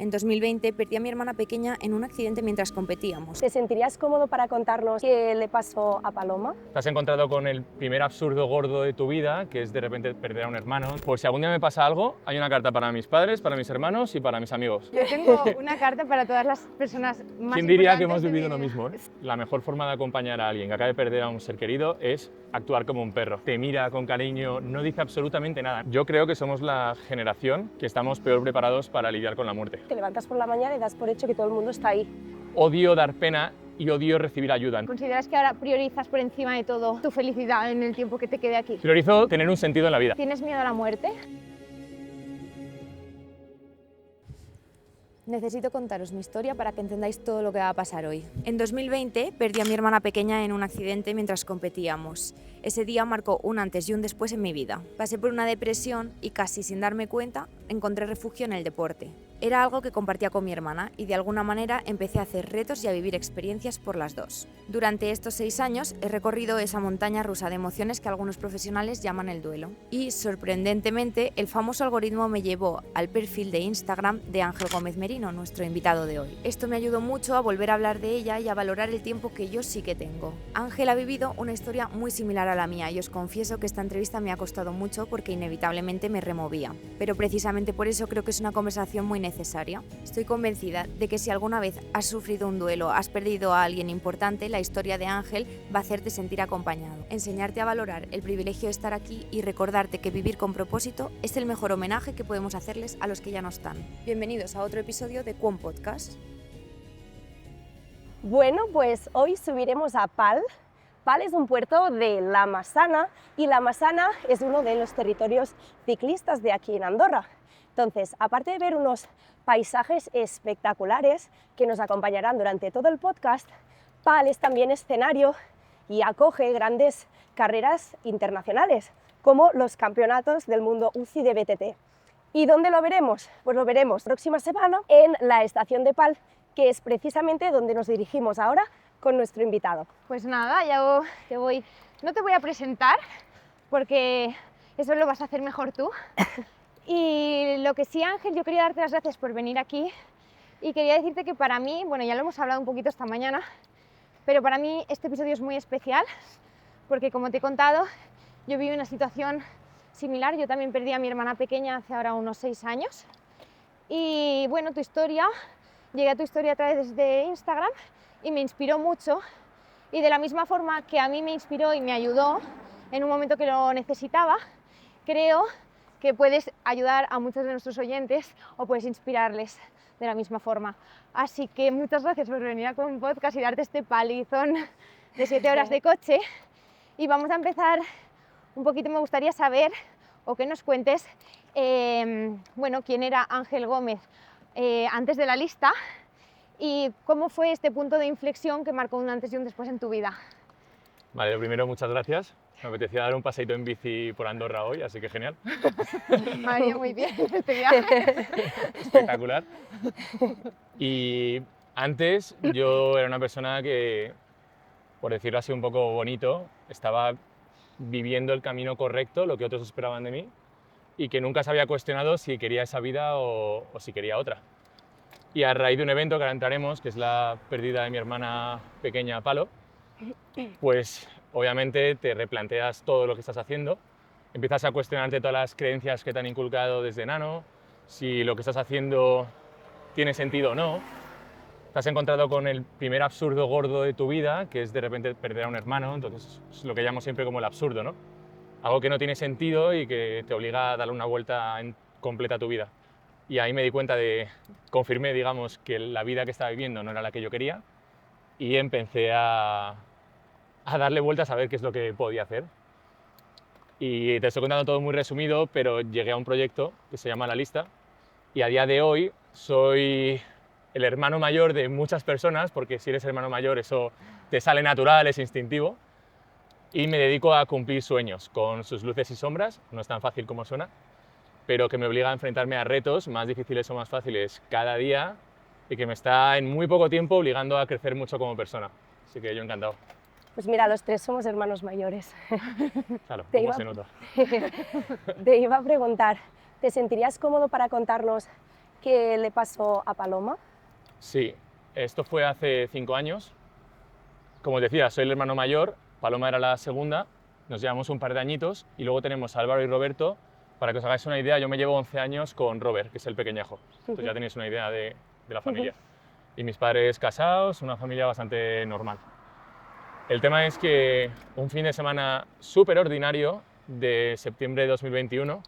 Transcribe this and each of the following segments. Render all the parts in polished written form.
En 2020 perdí a mi hermana pequeña en un accidente mientras competíamos. ¿Te sentirías cómodo para contarnos qué le pasó a Paloma? Te has encontrado con el primer absurdo gordo de tu vida, que es de repente perder a un hermano. Por si algún día me pasa algo, hay una carta para mis padres, para mis hermanos y para mis amigos. Yo tengo una carta para todas las personas más ¿Quién diría que hemos importantes de vivido mi lo vida? mismo? La mejor forma de acompañar a alguien que acaba de perder a un ser querido es actuar como un perro. Te mira con cariño, no dice absolutamente nada. Yo creo que somos la generación que estamos peor preparados para lidiar con la muerte. Te levantas por la mañana y das por hecho que todo el mundo está ahí. Odio dar pena y odio recibir ayuda. ¿Consideras que ahora priorizas por encima de todo tu felicidad en el tiempo que te quede aquí? Priorizo tener un sentido en la vida. ¿Tienes miedo a la muerte? Necesito contaros mi historia para que entendáis todo lo que va a pasar hoy. En 2020 perdí a mi hermana pequeña en un accidente mientras competíamos. Ese día marcó un antes y un después en mi vida. Pasé por una depresión y casi sin darme cuenta encontré refugio en el deporte. Era algo que compartía con mi hermana y de alguna manera empecé a hacer retos y a vivir experiencias por las dos. Durante estos 6 años he recorrido esa montaña rusa de emociones que algunos profesionales llaman el duelo. Y sorprendentemente el famoso algoritmo me llevó al perfil de Instagram de Ángel Gómez Merino, nuestro invitado de hoy. Esto me ayudó mucho a volver a hablar de ella y a valorar el tiempo que yo sí que tengo. Ángel ha vivido una historia muy similar a la mía y os confieso que esta entrevista me ha costado mucho porque inevitablemente me removía. Pero precisamente por eso creo que es una conversación muy necesaria. Estoy convencida de que si alguna vez has sufrido un duelo, has perdido a alguien importante, la historia de Ángel va a hacerte sentir acompañado, enseñarte a valorar el privilegio de estar aquí y recordarte que vivir con propósito es el mejor homenaje que podemos hacerles a los que ya no están. Bienvenidos a otro episodio de Quon Podcast. Bueno, pues hoy subiremos a Pal. Pal es un puerto de La Massana y La Massana es uno de los territorios ciclistas de aquí en Andorra. Entonces, aparte de ver unos paisajes espectaculares que nos acompañarán durante todo el podcast, Pal es también escenario y acoge grandes carreras internacionales, como los campeonatos del mundo UCI de BTT. ¿Y dónde lo veremos? Pues lo veremos próxima semana en la estación de Pal, que es precisamente donde nos dirigimos ahora con nuestro invitado. Pues nada, ya te voy. No te voy a presentar porque eso lo vas a hacer mejor tú. Y lo que sí, Ángel, yo quería darte las gracias por venir aquí y quería decirte que para mí, bueno, ya lo hemos hablado un poquito esta mañana, pero para mí este episodio es muy especial porque, como te he contado, yo viví una situación similar. Yo también perdí a mi hermana pequeña hace ahora unos 6 años y, bueno, llegué a tu historia a través de Instagram y me inspiró mucho, y de la misma forma que a mí me inspiró y me ayudó en un momento que lo necesitaba, creo que puedes ayudar a muchos de nuestros oyentes o puedes inspirarles de la misma forma. Así que muchas gracias por venir a un podcast y darte este palizón de 7 horas de coche. Y vamos a empezar un poquito. Me gustaría saber, o que nos cuentes, bueno, quién era Ángel Gómez antes de la lista y cómo fue este punto de inflexión que marcó un antes y un después en tu vida. Vale, lo primero, muchas gracias. Me apetecía dar un paseíto en bici por Andorra hoy, así que genial. María, muy bien este viaje. Espectacular. Y antes yo era una persona que, por decirlo así un poco bonito, estaba viviendo el camino correcto, lo que otros esperaban de mí, y que nunca se había cuestionado si quería esa vida o si quería otra. Y a raíz de un evento que ahora entraremos, que es la pérdida de mi hermana pequeña Palo, pues obviamente te replanteas todo lo que estás haciendo, empiezas a cuestionarte todas las creencias que te han inculcado desde enano, si lo que estás haciendo tiene sentido o no. Te has encontrado con el primer absurdo gordo de tu vida, que es de repente perder a un hermano, entonces es lo que llamo siempre como el absurdo, ¿no? Algo que no tiene sentido y que te obliga a darle una vuelta completa a tu vida. Y ahí me di cuenta confirmé, digamos, que la vida que estaba viviendo no era la que yo quería, y empecé a darle vueltas a ver qué es lo que podía hacer. Y te estoy contando todo muy resumido, pero llegué a un proyecto que se llama La Lista, y a día de hoy soy el hermano mayor de muchas personas, porque si eres hermano mayor eso te sale natural, es instintivo, y me dedico a cumplir sueños con sus luces y sombras. No es tan fácil como suena, pero que me obliga a enfrentarme a retos más difíciles o más fáciles cada día y que me está en muy poco tiempo obligando a crecer mucho como persona. Así que yo encantado. Pues mira, los tres somos hermanos mayores. Claro, ¿cómo se nota? Te iba a preguntar, ¿te sentirías cómodo para contarnos qué le pasó a Paloma? Sí, esto fue hace 5 años. Como os decía, soy el hermano mayor, Paloma era la segunda, nos llevamos un par de añitos y luego tenemos a Álvaro y Roberto. Para que os hagáis una idea, yo me llevo 11 años con Robert, que es el pequeñajo. Entonces ya tenéis una idea de la familia. Y mis padres casados, una familia bastante normal. El tema es que un fin de semana súper ordinario de septiembre de 2021,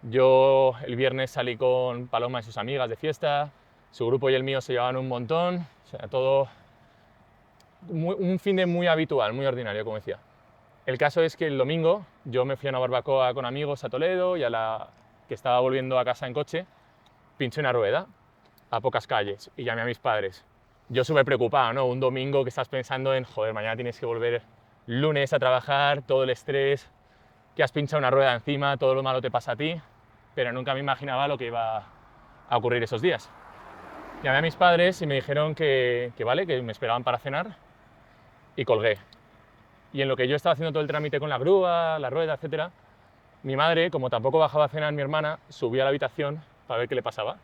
yo el viernes salí con Paloma y sus amigas de fiesta, su grupo y el mío se llevaban un montón, o sea, todo un fin de muy habitual, muy ordinario, como decía. El caso es que el domingo yo me fui a una barbacoa con amigos a Toledo y a la que estaba volviendo a casa en coche, pinché una rueda a pocas calles y llamé a mis padres. Yo súper preocupado, ¿no? Un domingo que estás pensando en, joder, mañana tienes que volver lunes a trabajar, todo el estrés, que has pinchado una rueda encima, todo lo malo te pasa a ti, pero nunca me imaginaba lo que iba a ocurrir esos días. Llamé a mis padres y me dijeron que vale, que me esperaban para cenar y colgué. Y en lo que yo estaba haciendo todo el trámite con la grúa, la rueda, etc., mi madre, como tampoco bajaba a cenar mi hermana, subió a la habitación para ver qué le pasaba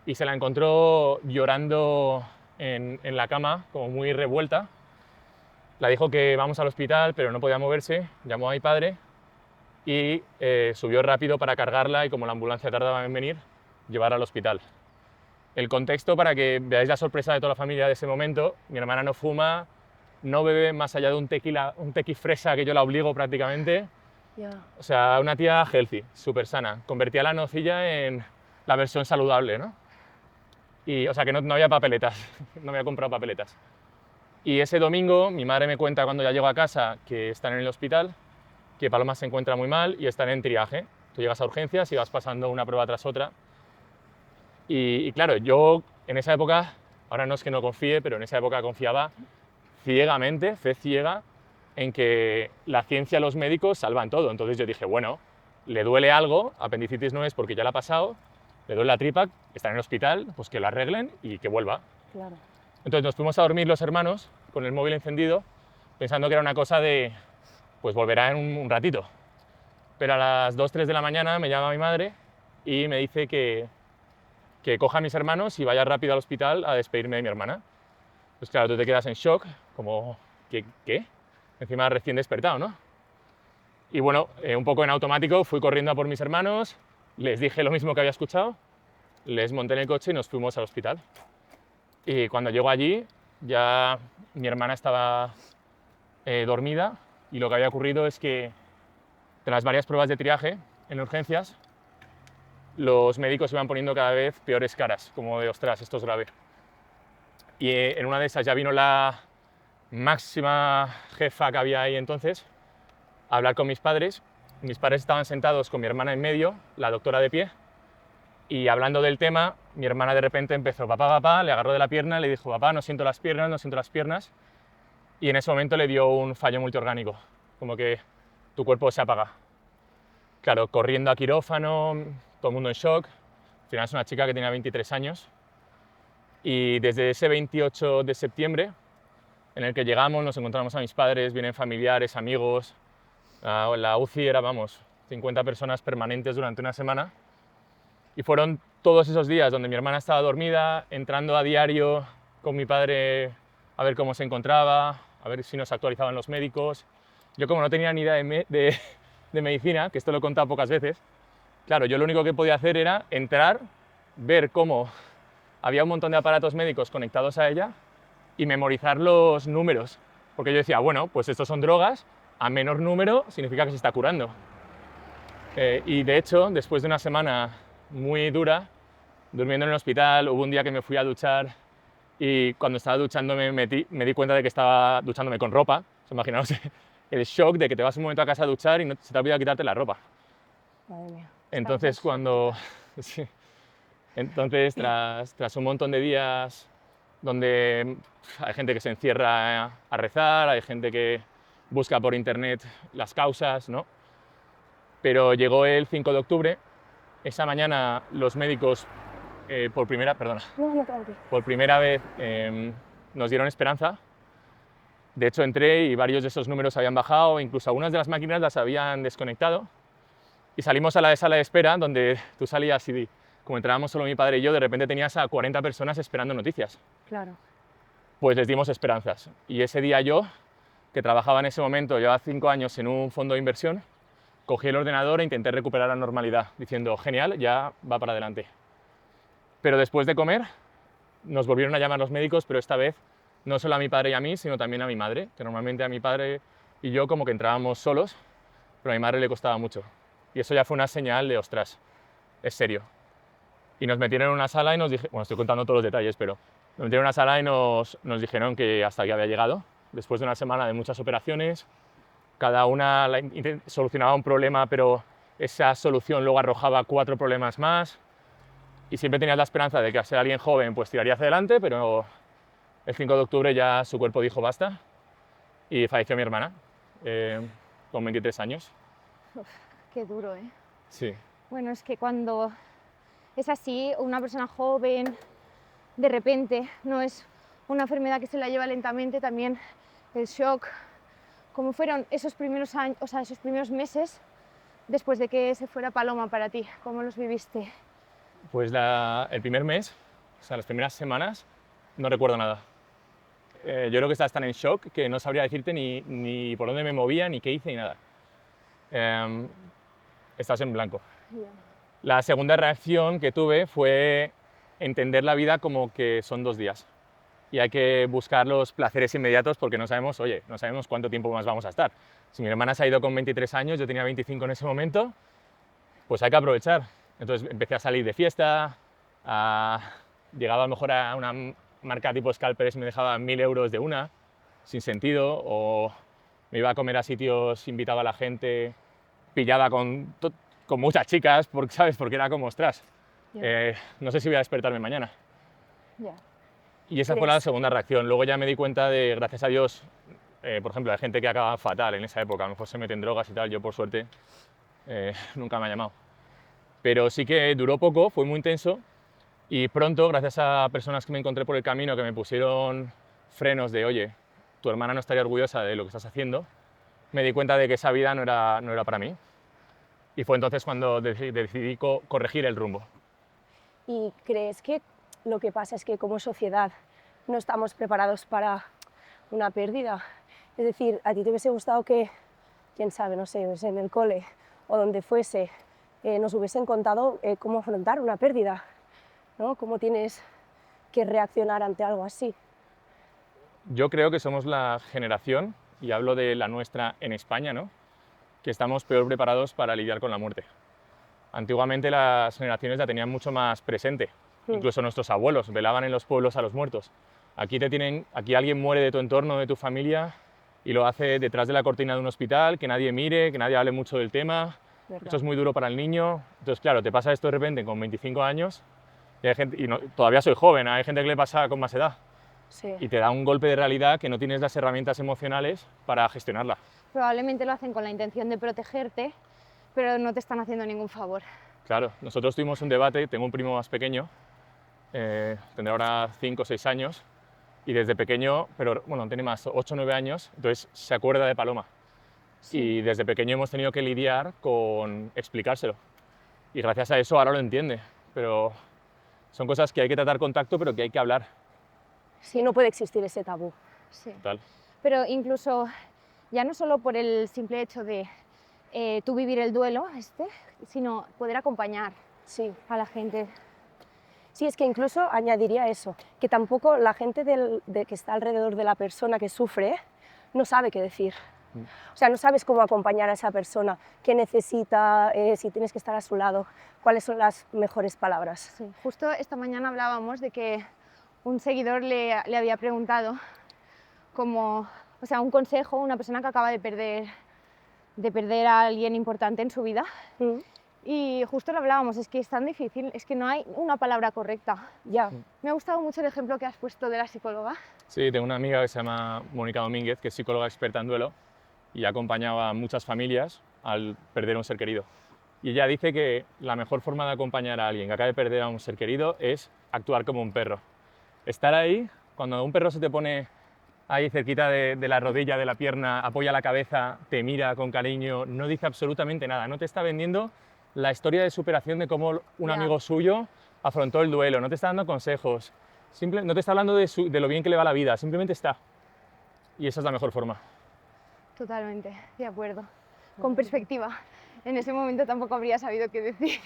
y se la encontró llorando en la cama, como muy revuelta. La dijo que vamos al hospital, pero no podía moverse, llamó a mi padre y subió rápido para cargarla y como la ambulancia tardaba en venir, llevarla al hospital. El contexto para que veáis la sorpresa de toda la familia de ese momento: mi hermana no fuma, no bebe más allá de un tequi fresa que yo la obligo prácticamente. O sea, una tía healthy, súper sana. Convertía la nocilla en la versión saludable, ¿no? Y, o sea, que no había papeletas, no me había comprado papeletas. Y ese domingo mi madre me cuenta cuando ya llego a casa que están en el hospital, que Paloma se encuentra muy mal y están en triaje. Tú llegas a urgencias y vas pasando una prueba tras otra. Y claro, yo en esa época, ahora no es que no confíe, pero en esa época confiaba ciegamente, fe ciega, en que la ciencia y los médicos salvan todo. Entonces yo dije, bueno, le duele algo, apendicitis no es porque ya la ha pasado, le duele la tripa, está en el hospital, pues que lo arreglen y que vuelva. Claro. Entonces nos fuimos a dormir los hermanos con el móvil encendido, pensando que era una cosa de, pues volverá en un ratito. Pero a las 2, 3 de la mañana me llama mi madre y me dice que coja a mis hermanos y vaya rápido al hospital a despedirme de mi hermana. Pues claro, tú te quedas en shock, como, ¿qué? Encima recién despertado, ¿no? Y bueno, un poco en automático fui corriendo a por mis hermanos, les dije lo mismo que había escuchado, les monté en el coche y nos fuimos al hospital. Y cuando llego allí, ya mi hermana estaba dormida y lo que había ocurrido es que tras varias pruebas de triaje en urgencias, los médicos iban poniendo cada vez peores caras, como de, ostras, esto es grave. Y en una de esas ya vino la máxima jefa que había ahí entonces a hablar con mis padres. Mis padres estaban sentados con mi hermana en medio, la doctora de pie, y hablando del tema, mi hermana de repente empezó, papá, le agarró de la pierna, le dijo, papá, no siento las piernas, y en ese momento le dio un fallo multiorgánico, como que tu cuerpo se apaga. Claro, corriendo a quirófano, todo el mundo en shock. Al final es una chica que tenía 23 años. Y desde ese 28 de septiembre, en el que llegamos, nos encontramos a mis padres, vienen familiares, amigos. La UCI era, 50 personas permanentes durante una semana. Y fueron todos esos días donde mi hermana estaba dormida, entrando a diario con mi padre a ver cómo se encontraba, a ver si nos actualizaban los médicos. Yo, como no tenía ni idea de medicina, que esto lo he contado pocas veces, claro, yo lo único que podía hacer era entrar, ver cómo había un montón de aparatos médicos conectados a ella y memorizar los números, porque yo decía, bueno, pues estos son drogas, a menor número significa que se está curando. Y de hecho, después de una semana muy dura, durmiendo en el hospital, hubo un día que me fui a duchar y cuando estaba duchándome me di cuenta de que estaba duchándome con ropa. O sea, imaginaos el shock de que te vas un momento a casa a duchar y no se te olvida quitarte la ropa. Madre mía. Entonces, sí. Entonces, tras un montón de días donde hay gente que se encierra a rezar, hay gente que busca por internet las causas, ¿no? Pero llegó el 5 de octubre, esa mañana los médicos por primera vez nos dieron esperanza. De hecho, entré y varios de esos números habían bajado, incluso algunas de las máquinas las habían desconectado. Y salimos a la sala de espera, donde tú salías y como entrábamos solo mi padre y yo, de repente tenías a 40 personas esperando noticias. Claro. Pues les dimos esperanzas. Y ese día yo, que trabajaba en ese momento, llevaba 5 años en un fondo de inversión, cogí el ordenador e intenté recuperar la normalidad, diciendo, genial, ya va para adelante. Pero después de comer, nos volvieron a llamar los médicos, pero esta vez no solo a mi padre y a mí, sino también a mi madre, que normalmente a mi padre y yo como que entrábamos solos, pero a mi madre le costaba mucho. Y eso ya fue una señal de, ostras, es serio. Y nos metieron en una sala y nos dijeron, bueno, estoy contando todos los detalles, pero nos metieron en una sala y nos dijeron que hasta aquí había llegado, después de una semana de muchas operaciones, cada una solucionaba un problema, pero esa solución luego arrojaba 4 problemas más, y siempre tenías la esperanza de que al ser alguien joven pues tiraría hacia adelante, pero el 5 de octubre ya su cuerpo dijo basta, y falleció mi hermana, con 23 años. Uf, qué duro, ¿eh? Sí. Bueno, es que cuando es así, una persona joven, de repente, no es una enfermedad que se la lleva lentamente, también el shock. ¿Cómo fueron esos primeros años, o sea, esos primeros meses después de que se fuera Paloma para ti? ¿Cómo los viviste? Pues el primer mes, o sea, las primeras semanas, no recuerdo nada. Yo creo que estaba tan en shock que no sabría decirte ni por dónde me movía, ni qué hice, ni nada. Estás en blanco. Yeah. La segunda reacción que tuve fue entender la vida como que son 2 días. Y hay que buscar los placeres inmediatos porque no sabemos, oye, no sabemos cuánto tiempo más vamos a estar. Si mi hermana se ha ido con 23 años, yo tenía 25 en ese momento, pues hay que aprovechar. Entonces empecé a salir de fiesta, llegaba a lo mejor a una marca tipo Scalpers y me dejaba 1000 euros de una, sin sentido, o me iba a comer a sitios, invitaba a la gente, pillaba con muchas chicas, ¿sabes? Porque era como, ostras, Yeah. no sé si voy a despertarme mañana. Yeah. Y esa fue la segunda reacción. Luego ya me di cuenta de, gracias a Dios, por ejemplo, hay gente que acaba fatal en esa época, a lo mejor se meten drogas y tal, yo por suerte nunca me ha llamado. Pero sí que duró poco, fue muy intenso y pronto, gracias a personas que me encontré por el camino que me pusieron frenos de, oye, tu hermana no estaría orgullosa de lo que estás haciendo, me di cuenta de que esa vida no era para mí. Y fue entonces cuando decidí corregir el rumbo. ¿Y crees que lo que pasa es que como sociedad no estamos preparados para una pérdida? Es decir, ¿a ti te hubiese gustado que, quién sabe, no sé, en el cole o donde fuese, nos hubiesen contado cómo afrontar una pérdida, ¿no? ¿Cómo tienes que reaccionar ante algo así? Yo creo que somos la generación, y hablo de la nuestra en España, ¿no?, que estamos peor preparados para lidiar con la muerte. Antiguamente las generaciones la tenían mucho más presente, incluso nuestros abuelos velaban en los pueblos a los muertos. Aquí alguien muere de tu entorno, de tu familia, y lo hace detrás de la cortina de un hospital, que nadie mire, que nadie hable mucho del tema. ¿Verdad? Esto es muy duro para el niño. Entonces, claro, te pasa esto de repente con 25 años, y hay gente, todavía soy joven, hay gente que le pasa con más edad, Sí. y te da un golpe de realidad que no tienes las herramientas emocionales para gestionarla. Probablemente lo hacen con la intención de protegerte, pero no te están haciendo ningún favor. Claro, nosotros tuvimos un debate, tengo un primo más pequeño, tendrá ahora 5 o 6 años, y desde pequeño, pero bueno, tiene más, 8 o 9 años, entonces se acuerda de Paloma. Sí. Y desde pequeño hemos tenido que lidiar con explicárselo. Y gracias a eso ahora lo entiende, pero son cosas que hay que tratar con tacto, pero que hay que hablar. Sí, no puede existir ese tabú. Sí. Tal. Pero incluso, ya no solo por el simple hecho de tú vivir el duelo, sino poder acompañar Sí. a la gente. Sí, es que incluso añadiría eso, que tampoco la gente que está alrededor de la persona que sufre no sabe qué decir. O sea, no sabes cómo acompañar a esa persona, qué necesita, si tienes que estar a su lado, cuáles son las mejores palabras. Sí. Justo esta mañana hablábamos de que un seguidor le había preguntado como, o sea, un consejo, una persona que acaba de perder a alguien importante en su vida. Mm, Y justo lo hablábamos, es que es tan difícil, es que no hay una palabra correcta. ya, Me ha gustado mucho el ejemplo que has puesto de la psicóloga. Sí, tengo una amiga que se llama Mónica Domínguez, que es psicóloga experta en duelo, y acompañaba a muchas familias al perder a un ser querido. Y ella dice que la mejor forma de acompañar a alguien que acaba de perder a un ser querido es actuar como un perro. Estar ahí, cuando un perro se te pone ahí cerquita de la rodilla, de la pierna, apoya la cabeza, te mira con cariño, no dice absolutamente nada, no te está vendiendo la historia de superación de cómo un Ya. amigo suyo afrontó el duelo, no te está dando consejos, no te está hablando de lo bien que le va la vida, simplemente está. Y esa es la mejor forma. Totalmente, de acuerdo. Con perspectiva. En ese momento tampoco habría sabido qué decir.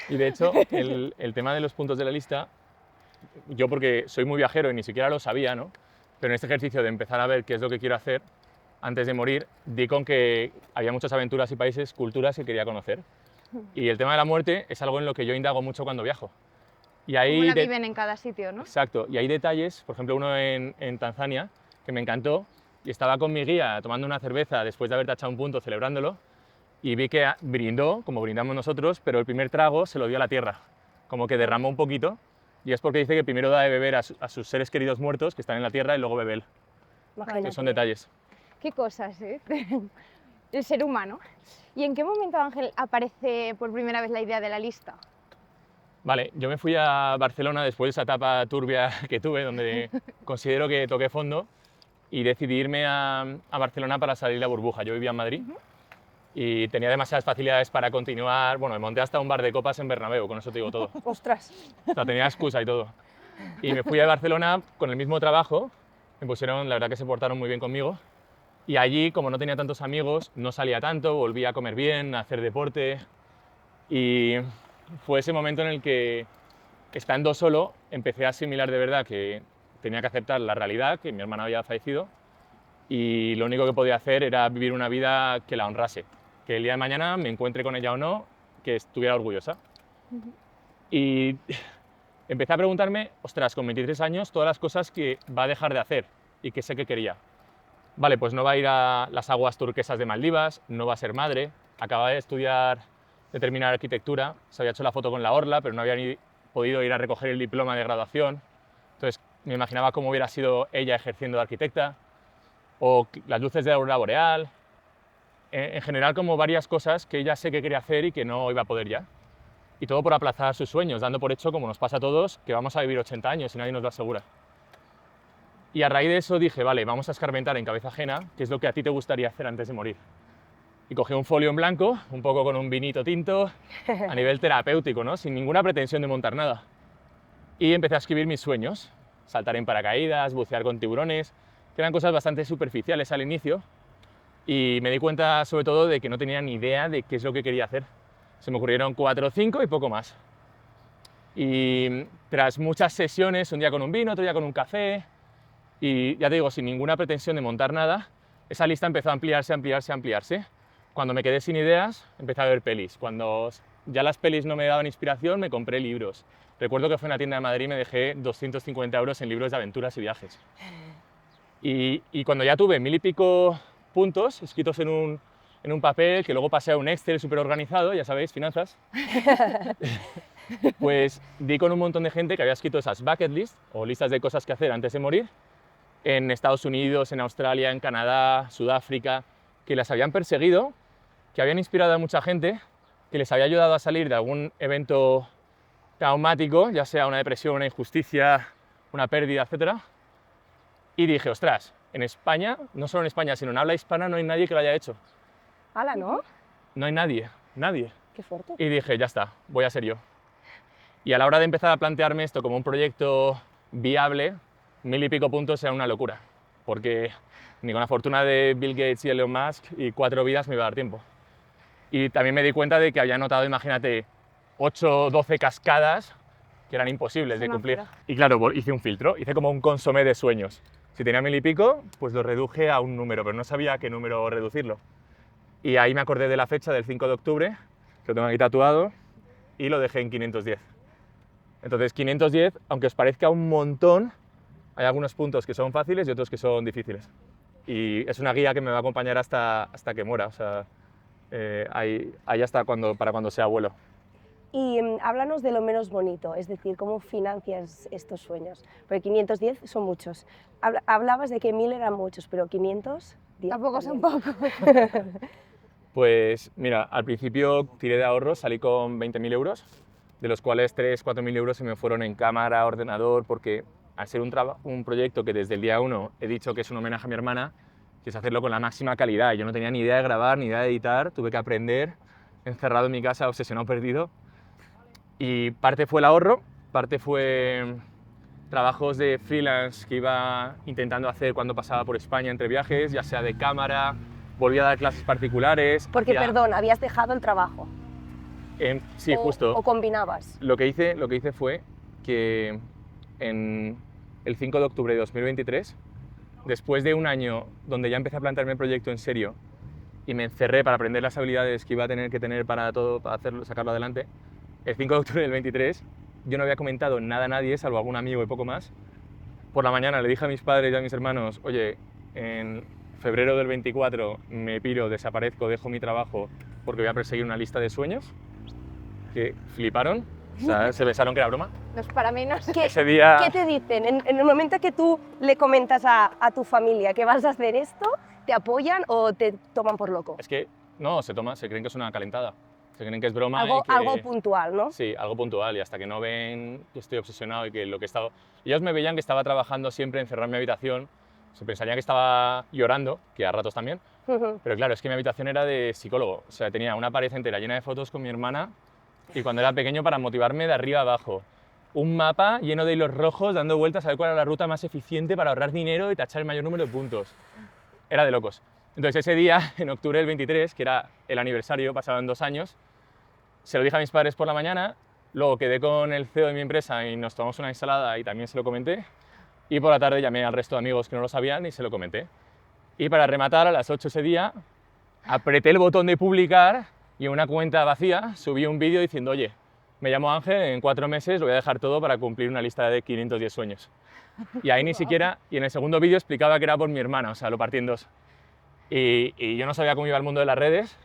Y de hecho, el tema de los puntos de la lista, yo porque soy muy viajero y ni siquiera lo sabía, ¿no? Pero en este ejercicio de empezar a ver qué es lo que quiero hacer antes de morir, di con que había muchas aventuras y países, culturas que quería conocer. Y el tema de la muerte es algo en lo que yo indago mucho cuando viajo. Y ahí Cómo la viven en cada sitio, ¿no? Exacto, y hay detalles, por ejemplo uno en Tanzania, que me encantó, y estaba con mi guía tomando una cerveza después de haber tachado un punto celebrándolo, y vi que brindó, como brindamos nosotros, pero el primer trago se lo dio a la tierra, como que derramó un poquito, y es porque dice que primero da de beber a sus seres queridos muertos, que están en la tierra, y luego bebe él. Imagínate. Son detalles. Qué cosas, ¿eh? El ser humano. ¿Y en qué momento, Ángel, aparece por primera vez la idea de la lista? Vale, yo me fui a Barcelona después de esa etapa turbia que tuve, donde considero que toqué fondo, y decidí irme a Barcelona para salir de la burbuja. Yo vivía en Madrid y tenía demasiadas facilidades para continuar. Bueno, me monté hasta un bar de copas en Bernabéu, con eso te digo todo. Ostras. O sea, tenía excusa y todo. Y me fui a Barcelona con el mismo trabajo, me pusieron, la verdad que se portaron muy bien conmigo, y allí, como no tenía tantos amigos, no salía tanto, volvía a comer bien, a hacer deporte, y fue ese momento en el que, estando solo, empecé a asimilar de verdad que tenía que aceptar la realidad, que mi hermana había fallecido, y lo único que podía hacer era vivir una vida que la honrase, que el día de mañana me encuentre con ella o no, que estuviera orgullosa. Y empecé a preguntarme, ostras, con 23 años, todas las cosas que va a dejar de hacer y que sé que quería. Vale, pues no va a ir a las aguas turquesas de Maldivas, no va a ser madre, acaba de estudiar, de terminar arquitectura, se había hecho la foto con la orla, pero no había ni podido ir a recoger el diploma de graduación. Entonces me imaginaba cómo hubiera sido ella ejerciendo de arquitecta, o las luces de la aurora boreal, en general como varias cosas que ella sé que quería hacer y que no iba a poder ya. Y todo por aplazar sus sueños, dando por hecho, como nos pasa a todos, que vamos a vivir 80 años y nadie nos lo asegura. Y a raíz de eso dije, vale, vamos a escarmentar en cabeza ajena qué es lo que a ti te gustaría hacer antes de morir. Y cogí un folio en blanco, un poco con un vinito tinto, a nivel terapéutico, ¿no? Sin ninguna pretensión de montar nada. Y empecé a escribir mis sueños, saltar en paracaídas, bucear con tiburones, que eran cosas bastante superficiales al inicio, y me di cuenta sobre todo de que no tenía ni idea de qué es lo que quería hacer. Se me ocurrieron 4 o 5 y poco más. Y tras muchas sesiones, un día con un vino, otro día con un café, y ya te digo, sin ninguna pretensión de montar nada, esa lista empezó a ampliarse, ampliarse, ampliarse. Cuando me quedé sin ideas, empecé a ver pelis. Cuando ya las pelis no me daban inspiración, me compré libros. Recuerdo que fue en una tienda de Madrid y me dejé 250 € en libros de aventuras y viajes. Y cuando ya tuve 1000 y pico puntos escritos en un papel, que luego pasé a un Excel súper organizado, ya sabéis, finanzas, pues di con un montón de gente que había escrito esas bucket lists, o listas de cosas que hacer antes de morir, en Estados Unidos, en Australia, en Canadá, Sudáfrica, que las habían perseguido, que habían inspirado a mucha gente, que les había ayudado a salir de algún evento traumático, ya sea una depresión, una injusticia, una pérdida, etc. Y dije, ostras, en España, no solo en España, sino en habla hispana, no hay nadie que lo haya hecho. ¡Hala, ¿no? No hay nadie, nadie. Qué fuerte. Y dije, ya está, voy a ser yo. Y a la hora de empezar a plantearme esto como un proyecto viable, 1000 y pico puntos era una locura, porque ni con la fortuna de Bill Gates y Elon Musk y 4 vidas me iba a dar tiempo. Y también me di cuenta de que había anotado, imagínate, 8 o 12 cascadas que eran imposibles de cumplir. Y claro, hice un filtro, hice como un consomé de sueños. Si tenía 1000 y pico, pues lo reduje a un número, pero no sabía a qué número reducirlo. Y ahí me acordé de la fecha del 5 de octubre, que lo tengo aquí tatuado, y lo dejé en 510. Entonces, 510, aunque os parezca un montón, hay algunos puntos que son fáciles y otros que son difíciles. Y es una guía que me va a acompañar hasta que muera, o sea, ahí hasta para cuando sea abuelo. Y háblanos de lo menos bonito, es decir, cómo financias estos sueños. Porque 510 son muchos. Hablabas de que 1000 eran muchos, pero 510 Tampoco son también. pocos. Pues mira, al principio tiré de ahorros, salí con 20.000 €, de los cuales 3.000 o 4.000 € se me fueron en cámara, ordenador, porque al ser un proyecto que desde el día 1 he dicho que es un homenaje a mi hermana, quise hacerlo con la máxima calidad. Yo no tenía ni idea de grabar, ni idea de editar, tuve que aprender encerrado en mi casa, obsesionado, perdido. Y parte fue el ahorro, parte fue trabajos de freelance que iba intentando hacer cuando pasaba por España entre viajes, ya sea de cámara, volvía a dar clases particulares. Porque, perdón, habías dejado el trabajo. Sí, justo. ¿O combinabas? Lo que hice fue que en el 5 de octubre de 2023, después de un año donde ya empecé a plantearme el proyecto en serio y me encerré para aprender las habilidades que iba a tener que tener para todo, para hacerlo, sacarlo adelante, el 5 de octubre del 23 yo no había comentado nada a nadie, salvo algún amigo y poco más. Por la mañana le dije a mis padres y a mis hermanos, oye, en febrero del 24 me piro, desaparezco, dejo mi trabajo porque voy a perseguir una lista de sueños, que fliparon, o sea, se pensaron que era broma. No es para menos. Ese día... ¿Qué te dicen? En el momento que tú le comentas a tu familia que vas a hacer esto, ¿te apoyan o te toman por loco? Es que no, se creen que es una calentada, se creen que es broma. Algo puntual, ¿no? Sí, algo puntual, y hasta que no ven que estoy obsesionado y que lo que he estado... Ellos me veían que estaba trabajando siempre encerrado en mi habitación, se pensarían que estaba llorando, que a ratos también, pero claro, es que mi habitación era de psicólogo, o sea, tenía una pared entera llena de fotos con mi hermana y cuando era pequeño para motivarme de arriba a abajo. Un mapa lleno de hilos rojos dando vueltas a ver cuál era la ruta más eficiente para ahorrar dinero y tachar el mayor número de puntos. Era de locos. Entonces ese día, en octubre del 23, que era el aniversario, pasaban 2 años, se lo dije a mis padres por la mañana, luego quedé con el CEO de mi empresa y nos tomamos una ensalada y también se lo comenté, y por la tarde llamé al resto de amigos que no lo sabían y se lo comenté. Y para rematar, a las 8 ese día, apreté el botón de publicar y en una cuenta vacía subí un vídeo diciendo, oye, me llamo Ángel, en 4 meses lo voy a dejar todo para cumplir una lista de 510 sueños. Y ahí ni siquiera, y en el segundo vídeo explicaba que era por mi hermana, o sea, lo partí en 2. Y yo no sabía cómo iba el mundo de las redes,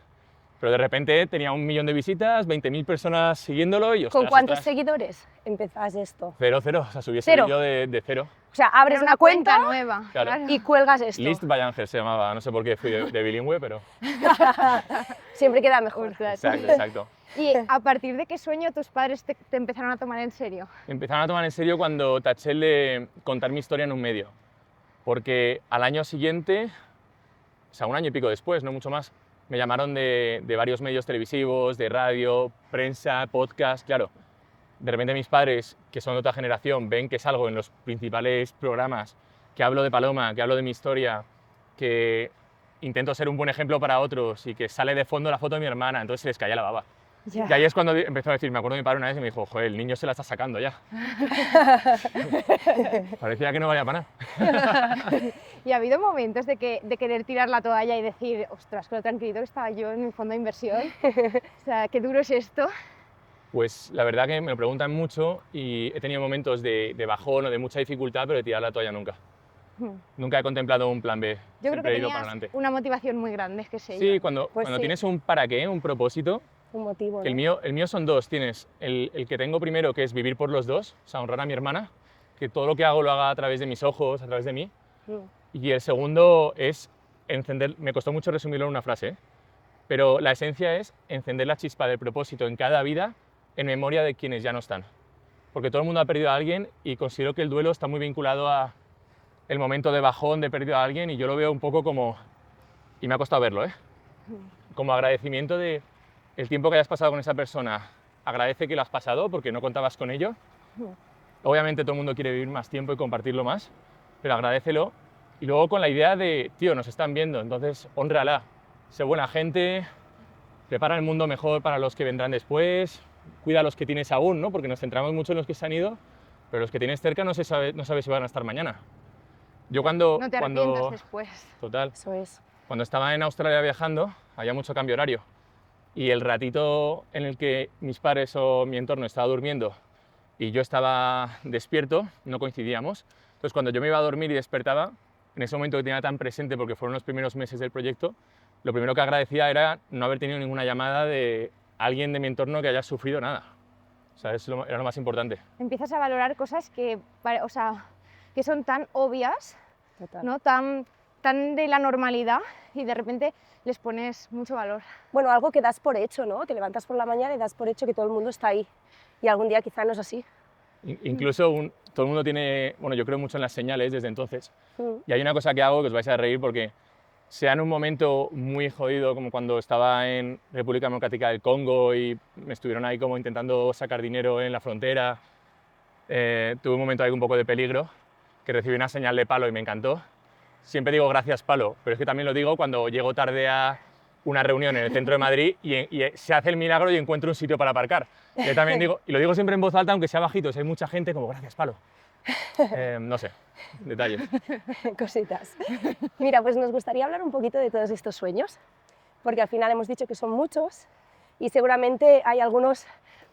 pero de repente tenía 1 millón de visitas, 20.000 personas siguiéndolo y ostras, ¿Con cuántos seguidores empezás esto? 0, o sea, subí ese vídeo de 0. O sea, abres Era una cuenta nueva. Claro. y cuelgas esto. List by Ángel se llamaba, no sé por qué fui de bilingüe, pero... Siempre queda mejor. Exacto. ¿Y a partir de qué sueño tus padres te empezaron a tomar en serio? Empezaron a tomar en serio cuando taché el de contar mi historia en un medio, porque al año siguiente, o sea, 1 año y pico después, no mucho más, me llamaron de varios medios televisivos, de radio, prensa, podcast, claro. De repente mis padres, que son de otra generación, ven que salgo en los principales programas, que hablo de Paloma, que hablo de mi historia, que intento ser un buen ejemplo para otros y que sale de fondo la foto de mi hermana, entonces se les caía la baba. Ya. Y ahí es cuando empezó a decir, me acuerdo de mi padre una vez y me dijo, joder, el niño se la está sacando ya. Parecía que no valía para nada. ¿Y ha habido momentos de querer tirar la toalla y decir, ostras, con lo tranquilito que estaba yo en mi fondo de inversión? O sea, qué duro es esto. Pues la verdad que me lo preguntan mucho y he tenido momentos de bajón o de mucha dificultad, pero de tirar la toalla nunca. Nunca he contemplado un plan B. Yo creo que Siempre he ido para tenías adelante. una motivación muy grande, es que sé Sí, yo. cuando Pues sí. tienes un para qué, un propósito, Un motivo, que ¿no? el mío son 2. Tienes el que tengo primero, que es vivir por los 2, o sea, honrar a mi hermana, que todo lo que hago lo haga a través de mis ojos, a través de mí. Y el segundo es encender, me costó mucho resumirlo en una frase, pero la esencia es encender la chispa del propósito en cada vida en memoria de quienes ya no están. Porque todo el mundo ha perdido a alguien y considero que el duelo está muy vinculado a el momento de bajón, de perdido a alguien, y yo lo veo un poco como, y me ha costado verlo, como agradecimiento de el tiempo que hayas pasado con esa persona. Agradece que lo has pasado porque no contabas con ello. Obviamente todo el mundo quiere vivir más tiempo y compartirlo más, pero agradécelo. Y luego con la idea de, tío, nos están viendo, entonces honrala, sé buena gente, prepara el mundo mejor para los que vendrán después, cuida a los que tienes aún, ¿no? Porque nos centramos mucho en los que se han ido, pero los que tienes cerca no sabes si van a estar mañana. Yo No te arrepientas después. Total. Eso es. Cuando estaba en Australia viajando, había mucho cambio horario. Y el ratito en el que mis padres o mi entorno estaba durmiendo y yo estaba despierto, no coincidíamos. Entonces, cuando yo me iba a dormir y despertaba, en ese momento que tenía tan presente, porque fueron los primeros meses del proyecto, lo primero que agradecía era no haber tenido ninguna llamada de alguien de mi entorno que haya sufrido nada. O sea, eso era lo más importante. Empiezas a valorar cosas que son tan obvias, Total. ¿no? tan de la normalidad, y de repente les pones mucho valor. Bueno, algo que das por hecho, ¿no? Te levantas por la mañana y das por hecho que todo el mundo está ahí. Y algún día quizá no es así. Incluso todo el mundo tiene, bueno, yo creo mucho en las señales desde entonces. Y hay una cosa que hago que os vais a reír porque sea en un momento muy jodido, como cuando estaba en República Democrática del Congo y me estuvieron ahí como intentando sacar dinero en la frontera, tuve un momento ahí un poco de peligro, que recibí una señal de palo y me encantó. Siempre digo gracias palo, pero es que también lo digo cuando llego tarde a una reunión en el centro de Madrid y se hace el milagro y encuentro un sitio para aparcar. Yo también digo, y lo digo siempre en voz alta, aunque sea bajito, si hay mucha gente, como gracias palo. No sé, detalles. Cositas. Mira, pues nos gustaría hablar un poquito de todos estos sueños, porque al final hemos dicho que son muchos y seguramente hay algunos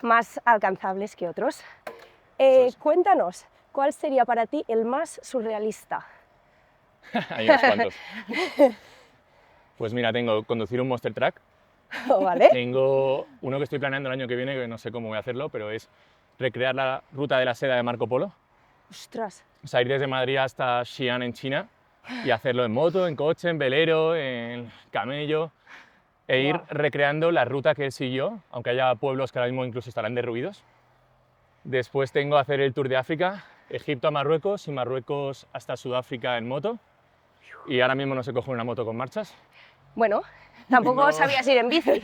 más alcanzables que otros. Cuéntanos, ¿cuál sería para ti el más surrealista? Hay unos cuantos. Pues mira, tengo conducir un Monster Truck. ¿Vale? Tengo uno que estoy planeando el año que viene, que no sé cómo voy a hacerlo, pero es recrear la ruta de la seda de Marco Polo. Ostras. O sea, ir desde Madrid hasta Xi'an en China y hacerlo en moto, en coche, en velero, en camello, e ir recreando la ruta que él siguió, aunque haya pueblos que ahora mismo incluso estarán derruidos. Después tengo hacer el Tour de África, Egipto a Marruecos y Marruecos hasta Sudáfrica en moto. Y ahora mismo no sé coger una moto con marchas. Bueno, tampoco sabías ir en bici.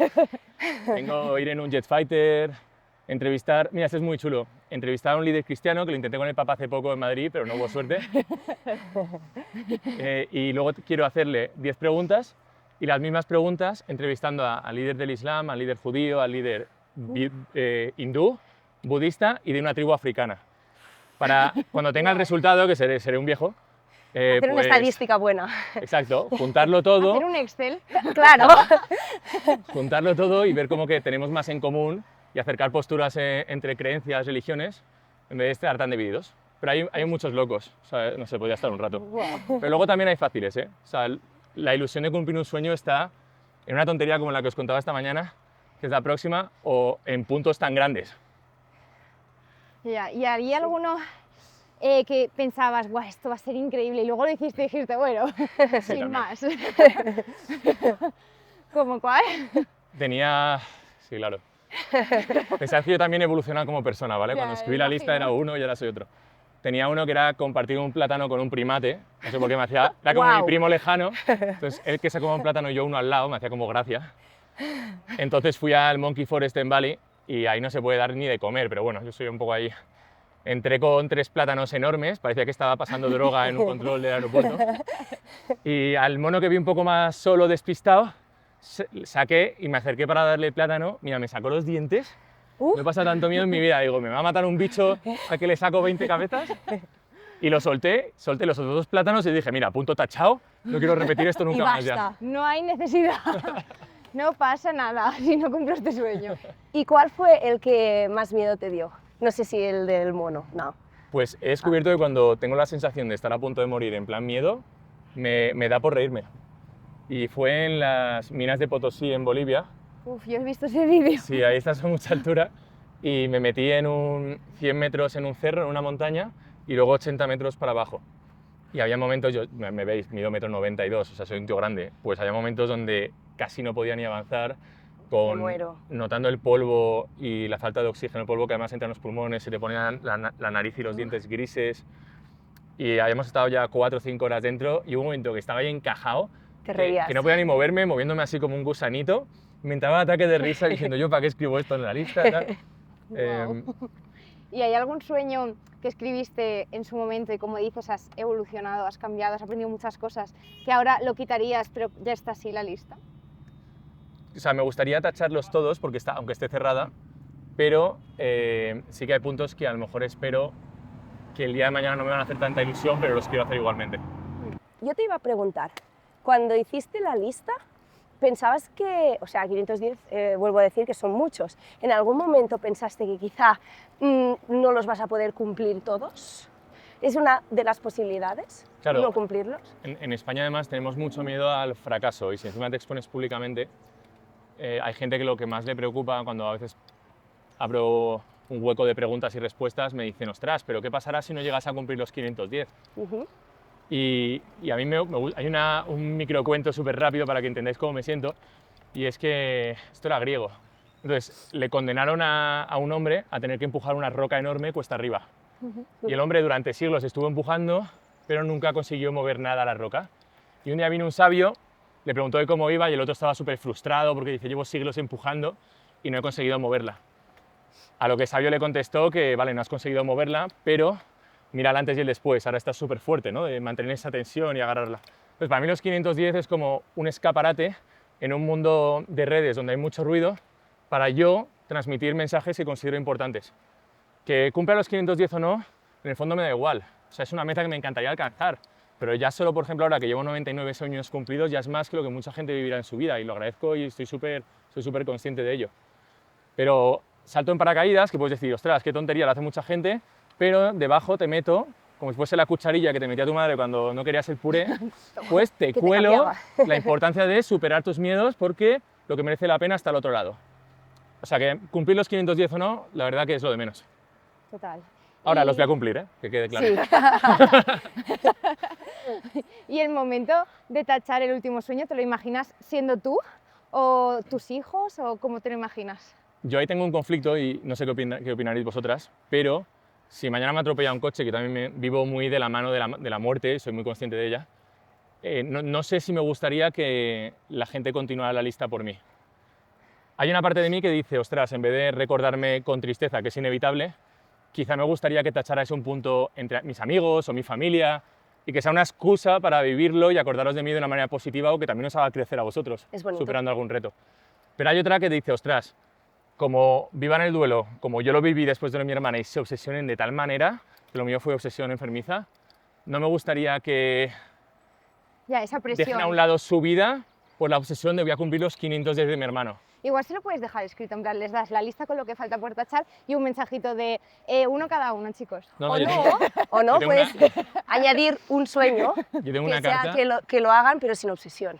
Tengo ir en un jet fighter, entrevistar... Mira, este es muy chulo. Entrevistar a un líder cristiano, que lo intenté con el Papa hace poco en Madrid, pero no hubo suerte. Y luego quiero hacerle 10 preguntas y las mismas preguntas entrevistando al líder del Islam, al líder judío, al líder hindú, budista y de una tribu africana. Para cuando tenga el resultado, que seré un viejo, Hacer una pues, estadística buena. exacto, juntarlo todo, Hacer un Excel. Claro. juntarlo todo y ver cómo que tenemos más en común y acercar posturas entre creencias, religiones, en vez de estar tan divididos. Pero hay muchos locos, o sea, no sé, podría estar un rato. Pero luego también hay fáciles, ¿eh? O sea, la ilusión de cumplir un sueño está en una tontería como la que os contaba esta mañana, que es la próxima, o en puntos tan grandes. Ya, ¿y había alguno que pensabas, guau, esto va a ser increíble, y luego lo hiciste y dijiste, bueno, sin también. más? ¿Cómo cuál? Tenía... Sí, claro. Pensad que yo también he evolucionado como persona, ¿vale? Ya, Cuando escribí la lista era uno y ahora soy otro. Tenía uno que era compartir un plátano con un primate, no sé por qué me hacía... Era como mi Guau. primo lejano, entonces él que se comía un plátano y yo uno al lado, me hacía como gracia. Entonces fui al Monkey Forest en Bali y ahí no se puede dar ni de comer, pero bueno, yo soy un poco ahí... Entré con 3 plátanos enormes, parecía que estaba pasando droga en un control del aeropuerto. Y al mono que vi un poco más solo, despistado, saqué y me acerqué para darle el plátano. Mira, me sacó los dientes. No he pasado tanto miedo en mi vida. Digo, me va a matar un bicho a que le saco 20 cabezas. Y lo solté los otros 2 plátanos y dije, mira, punto tachado, no quiero repetir esto nunca más ya. basta. No hay necesidad. No pasa nada si no cumplo este sueño. ¿Y cuál fue el que más miedo te dio? No sé si el del mono, no. Pues he descubierto que cuando tengo la sensación de estar a punto de morir en plan miedo, me da por reírme. Y fue en las minas de Potosí, en Bolivia. Uf, yo he visto ese vídeo. Sí, ahí estás a mucha altura. Y me metí en 100 metros en un cerro, en una montaña, y luego 80 metros para abajo. Y había momentos, me veis, mido 1,92 m, o sea, soy un tío grande. Pues había momentos donde casi no podía ni avanzar, Me muero. notando el polvo y la falta de oxígeno, el polvo que además entra en los pulmones, se te ponían la nariz y los dientes grises. Y habíamos estado ya 4 o 5 horas dentro y hubo un momento que estaba ahí encajado, Te reías. que no podía ni moverme, moviéndome así como un gusanito. Me entraba un ataque de risa diciendo yo, ¿para qué escribo esto en la lista? Tal. ¿Y hay algún sueño que escribiste en su momento y, como dices, has evolucionado, has cambiado, has aprendido muchas cosas, que ahora lo quitarías, pero ya está así la lista? O sea, me gustaría tacharlos todos, porque aunque esté cerrada, pero sí que hay puntos que a lo mejor espero que el día de mañana no me van a hacer tanta ilusión, pero los quiero hacer igualmente. Yo te iba a preguntar, cuando hiciste la lista, ¿pensabas que, o sea, 510, vuelvo a decir que son muchos, ¿en algún momento pensaste que quizá no los vas a poder cumplir todos? ¿Es una de las posibilidades, Claro. no cumplirlos? En España además tenemos mucho miedo al fracaso y si encima te expones públicamente, hay gente que lo que más le preocupa cuando a veces abro un hueco de preguntas y respuestas, me dicen, ostras, pero ¿qué pasará si no llegas a cumplir los 510? Ujú. Y a mí hay un microcuento súper rápido para que entendáis cómo me siento, y es que esto era griego. Entonces, le condenaron a un hombre a tener que empujar una roca enorme cuesta arriba. Y el hombre durante siglos estuvo empujando, pero nunca consiguió mover nada a la roca. Y un día vino un sabio le preguntó de cómo iba y el otro estaba súper frustrado porque dice, llevo siglos empujando y no he conseguido moverla. A lo que Sabio le contestó que, vale, no has conseguido moverla, pero mira el antes y el después, ahora estás súper fuerte, ¿no? De mantener esa tensión y agarrarla. Pues para mí los 510 es como un escaparate en un mundo de redes donde hay mucho ruido para yo transmitir mensajes que considero importantes. Que cumpla los 510 o no, en el fondo me da igual. O sea, es una meta que me encantaría alcanzar, pero ya solo, por ejemplo, ahora que llevo 99 sueños cumplidos, ya es más que lo que mucha gente vivirá en su vida y lo agradezco y soy súper consciente de ello. Pero salto en paracaídas, que puedes decir, ostras, qué tontería, lo hace mucha gente, pero debajo te meto, como si fuese la cucharilla que te metía tu madre cuando no querías el puré, pues te cuelo la importancia de superar tus miedos porque lo que merece la pena está al otro lado. O sea que cumplir los 510 o no, la verdad que es lo de menos. Total. Ahora los voy a cumplir, ¿eh? Que quede claro. Sí. ¿Y el momento de tachar el último sueño, te lo imaginas siendo tú o tus hijos o cómo te lo imaginas? Yo ahí tengo un conflicto y no sé qué opinaréis vosotras, pero si mañana me atropella un coche, que también vivo muy de la mano de la muerte, soy muy consciente de ella, no sé si me gustaría que la gente continuara la lista por mí. Hay una parte de mí que dice, ostras, en vez de recordarme con tristeza que es inevitable, quizá me gustaría que tacharais un punto entre mis amigos o mi familia y que sea una excusa para vivirlo y acordaros de mí de una manera positiva o que también os haga crecer a vosotros, superando algún reto. Pero hay otra que dice, ostras, como vivan el duelo, como yo lo viví después de lo de mi hermana y se obsesionen de tal manera, que lo mío fue obsesión enfermiza, no me gustaría que ya, esa presión. Dejen a un lado su vida por la obsesión de voy a cumplir los 510 de mi hermano. Igual se lo puedes dejar escrito, en plan, les das la lista con lo que falta por tachar y un mensajito de uno cada uno, chicos. O no, puedes añadir un sueño que lo hagan, pero sin obsesión.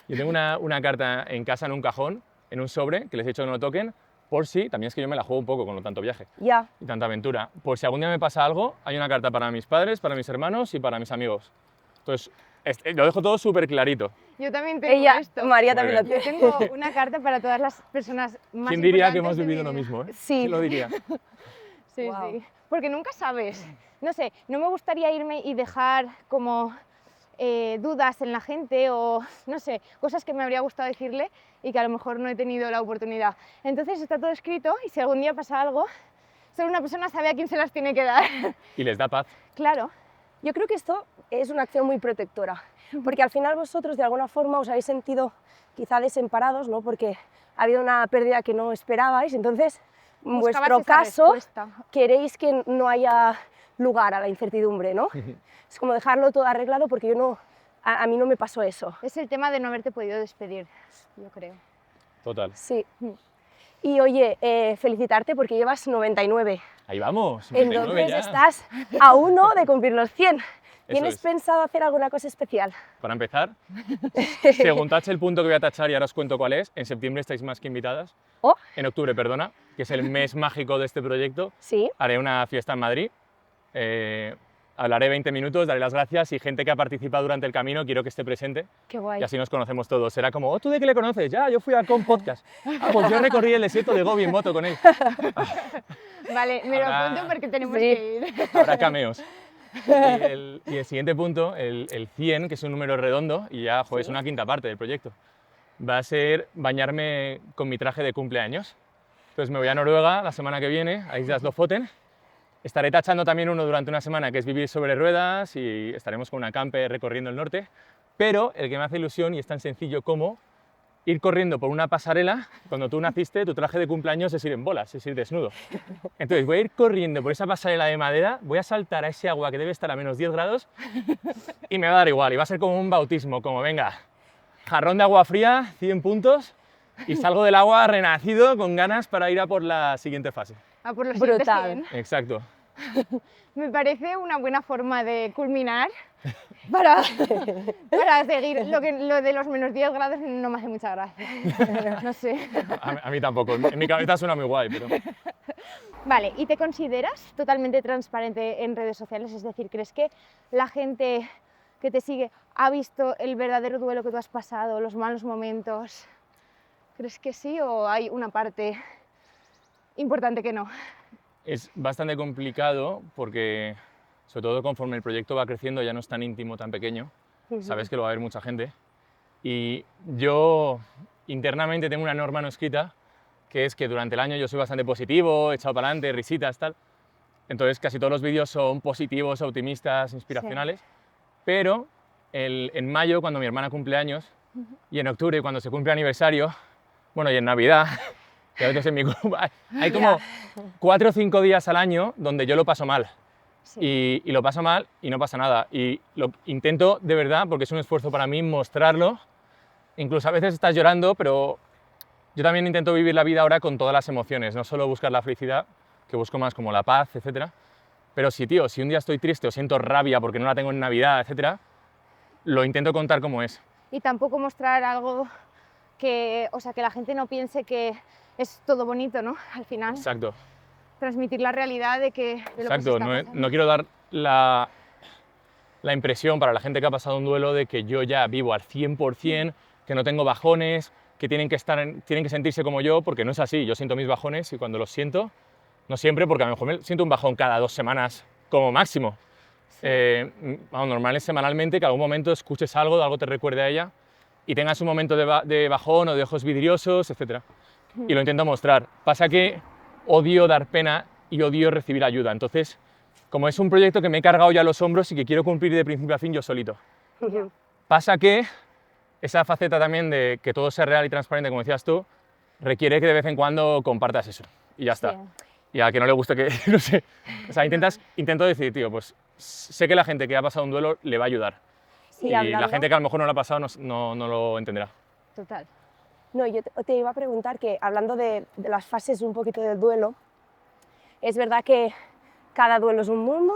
Yo tengo una carta en casa en un cajón, en un sobre, que les he dicho que no lo toquen, por si, también es que yo me la juego un poco con lo tanto viaje y tanta aventura. Por si algún día me pasa algo, hay una carta para mis padres, para mis hermanos y para mis amigos. Entonces, lo dejo todo súper clarito. Yo también tengo esto. María también lo tiene. Yo tengo una carta para todas las personas más ¿Quién diría que hemos importantes vivido lo mismo? Sí. ¿Quién lo diría? Sí, sí. Porque nunca sabes. No sé, no me gustaría irme y dejar como dudas en la gente o, no sé, cosas que me habría gustado decirle y que a lo mejor no he tenido la oportunidad. Entonces está todo escrito y si algún día pasa algo, solo una persona sabe a quién se las tiene que dar. Y les da paz. Claro. Yo creo que esto es una acción muy protectora, porque al final vosotros de alguna forma os habéis sentido quizá desamparados, ¿no? Porque ha habido una pérdida que no esperabais, entonces en vuestro caso queréis que no haya lugar a la incertidumbre, ¿no? Es como dejarlo todo arreglado porque a mí no me pasó eso. Es el tema de no haberte podido despedir, yo creo. Total. Sí. Y oye, felicitarte porque llevas 99. Ahí vamos, 99 Entonces ya. estás a uno de cumplir los 100. ¿Tienes es. pensado hacer alguna cosa especial? Para empezar, según tache el punto que voy a tachar y ahora os cuento cuál es, en septiembre estáis más que invitadas. Oh. En octubre, perdona, que es el mes mágico de este proyecto. Sí. Haré una fiesta en Madrid. Hablaré 20 minutos, daré las gracias y gente que ha participado durante el camino quiero que esté presente. Qué guay. Y así nos conocemos todos. Será como, oh, ¿tú de qué le conoces? Ya, yo fui a Com Podcast. Ah, pues yo recorrí el desierto de Gobi en moto con él. Vale, me lo apunto porque tenemos que ir. Habrá cameos. Y el siguiente punto, el 100, que es un número redondo, y ya es una quinta parte del proyecto, va a ser bañarme con mi traje de cumpleaños. Entonces me voy a Noruega la semana que viene, a Islas Lofoten. Estaré tachando también uno durante una semana, que es vivir sobre ruedas, y estaremos con una camper recorriendo el norte. Pero el que me hace ilusión, y es tan sencillo como ir corriendo por una pasarela. Cuando tú naciste, tu traje de cumpleaños es ir en bolas, es ir desnudo. Entonces voy a ir corriendo por esa pasarela de madera, voy a saltar a ese agua que debe estar a menos 10 grados y me va a dar igual, y va a ser como un bautismo, como venga, jarrón de agua fría, 100 puntos, y salgo del agua renacido con ganas para ir a por la siguiente fase. A por los siguientes 100. Exacto. Me parece una buena forma de culminar para seguir. Lo de los menos 10 grados no me hace mucha gracia. No sé. A mí tampoco. En mi cabeza suena muy guay, pero... Vale, ¿y te consideras totalmente transparente en redes sociales? Es decir, ¿crees que la gente que te sigue ha visto el verdadero duelo que tú has pasado, los malos momentos? ¿Crees que sí o hay una parte importante que no? Es bastante complicado porque, sobre todo conforme el proyecto va creciendo, ya no es tan íntimo, tan pequeño. Sabes que lo va a ver mucha gente. Y yo internamente tengo una norma no escrita, que es que durante el año yo soy bastante positivo, echado para adelante, risitas, tal. Entonces casi todos los vídeos son positivos, optimistas, inspiracionales. Pero en mayo, cuando mi hermana cumple años, y en octubre, cuando se cumple aniversario, bueno, y en Navidad, que a veces en mi hay como 4 o 5 días al año donde yo lo paso mal. Sí. Y lo paso mal y no pasa nada. Y lo intento de verdad, porque es un esfuerzo para mí, mostrarlo. Incluso a veces estás llorando, pero yo también intento vivir la vida ahora con todas las emociones, no solo buscar la felicidad, que busco más como la paz, etc. Pero sí, tío, si un día estoy triste o siento rabia porque no la tengo en Navidad, etc., lo intento contar como es. Y tampoco mostrar algo que, o sea, que la gente no piense que es todo bonito, ¿no? Al final, Exacto. transmitir la realidad de lo que se Exacto, está pasando. no quiero dar la impresión para la gente que ha pasado un duelo de que yo ya vivo al 100%, que no tengo bajones, que tienen que sentirse como yo, porque no es así. Yo siento mis bajones y cuando los siento, no siempre, porque a lo mejor me siento un bajón cada 2 semanas como máximo. Sí. Normal es semanalmente que algún momento escuches algo te recuerde a ella y tengas un momento de bajón o de ojos vidriosos, etc. Y lo intento mostrar. Pasa que odio dar pena y odio recibir ayuda. Entonces, como es un proyecto que me he cargado ya a los hombros y que quiero cumplir de principio a fin yo solito. Pasa que esa faceta también de que todo sea real y transparente, como decías tú, requiere que de vez en cuando compartas eso. Y ya está. Sí. Y a que no le guste que, no sé, o sea, intento decir, tío, pues sé que la gente que ha pasado un duelo le va a ayudar. Sí, y hablando... la gente que a lo mejor no lo ha pasado no lo entenderá. Total. No, yo te iba a preguntar que, hablando de las fases un poquito del duelo, es verdad que cada duelo es un mundo,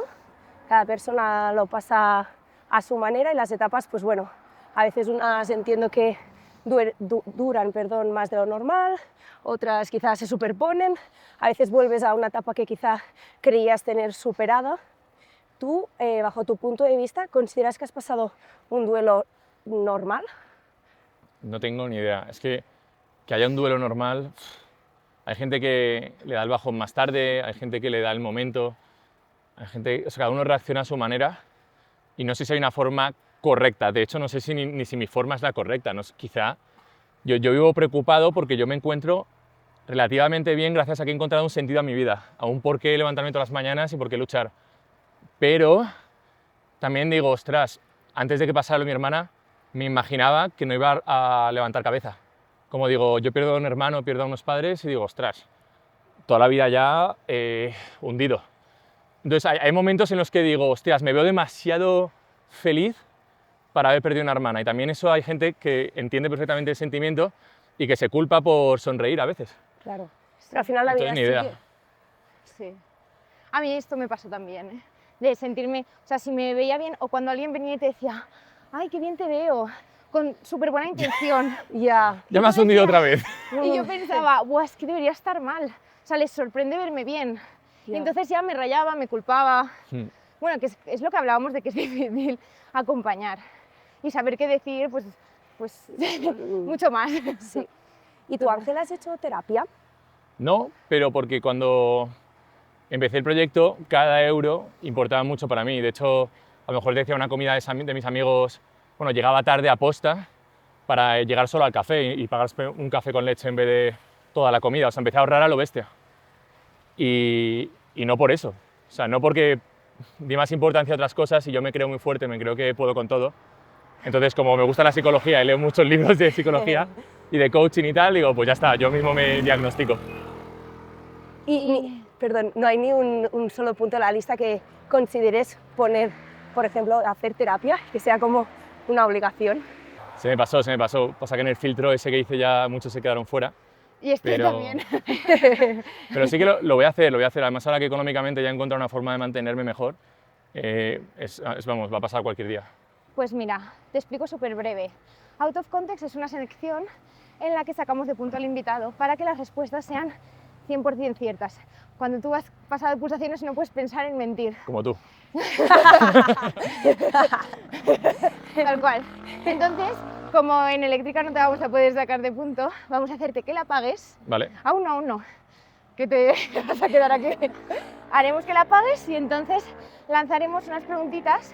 cada persona lo pasa a su manera y las etapas, pues bueno, a veces unas entiendo que duran más de lo normal, otras quizás se superponen, a veces vuelves a una etapa que quizá creías tener superada. Tú, bajo tu punto de vista, ¿consideras que has pasado un duelo normal? No tengo ni idea. Es que haya un duelo normal, hay gente que le da el bajón más tarde, hay gente que le da el momento, hay gente, o sea, cada uno reacciona a su manera y no sé si hay una forma correcta. De hecho, no sé ni si mi forma es la correcta. No, quizá yo vivo preocupado porque yo me encuentro relativamente bien gracias a que he encontrado un sentido a mi vida, a un por qué levantarme todas las mañanas y por qué luchar. Pero también digo, ostras, antes de que pasara lo de mi hermana, me imaginaba que no iba a levantar cabeza. Como digo, yo pierdo a un hermano, pierdo a unos padres y digo, ostras, toda la vida ya hundido. Entonces hay momentos en los que digo, hostias, me veo demasiado feliz para haber perdido una hermana. Y también eso hay gente que entiende perfectamente el sentimiento y que se culpa por sonreír a veces. Claro. Pero al final la vida Entonces, ni idea. sigue. Sí. A mí esto me pasó también, ¿eh? De sentirme, o sea, si me veía bien o cuando alguien venía y te decía, ay, qué bien te veo, con súper buena intención. Ya. Ya me has hundido otra vez. Y yo pensaba, buah, es que debería estar mal. O sea, les sorprende verme bien. Ya. Y entonces ya me rayaba, me culpaba. Hmm. Bueno, que es lo que hablábamos de que es difícil acompañar. Y saber qué decir, pues mucho más. Sí. ¿Y tú, Ángel, has hecho terapia? No, pero porque cuando empecé el proyecto, cada euro importaba mucho para mí. De hecho, a lo mejor decía una comida de mis amigos, bueno, llegaba tarde aposta para llegar solo al café y pagar un café con leche en vez de toda la comida. O sea, empecé a ahorrar a lo bestia. Y no por eso. O sea, no porque di más importancia a otras cosas y yo me creo muy fuerte, me creo que puedo con todo. Entonces, como me gusta la psicología y leo muchos libros de psicología y de coaching y tal, digo, pues ya está, yo mismo me diagnostico. Perdón, no hay ni un solo punto en la lista que consideres poner, por ejemplo, hacer terapia, que sea como una obligación. Se me pasó. Pasa que en el filtro ese que hice ya muchos se quedaron fuera. Y este Pero- también. Pero sí que lo voy a hacer. Además, ahora que económicamente ya he encontrado una forma de mantenerme mejor, vamos, va a pasar cualquier día. Pues mira, te explico súper breve. Out of Context es una selección en la que sacamos de punto al invitado para que las respuestas sean 100% ciertas. Cuando tú has pasado pulsaciones no puedes pensar en mentir. Como tú. Tal cual. Entonces, como en eléctrica no te vamos a poder sacar de punto, vamos a hacerte que la apagues. Vale. Aún no, que te vas a quedar aquí. Haremos que la apagues y entonces lanzaremos unas preguntitas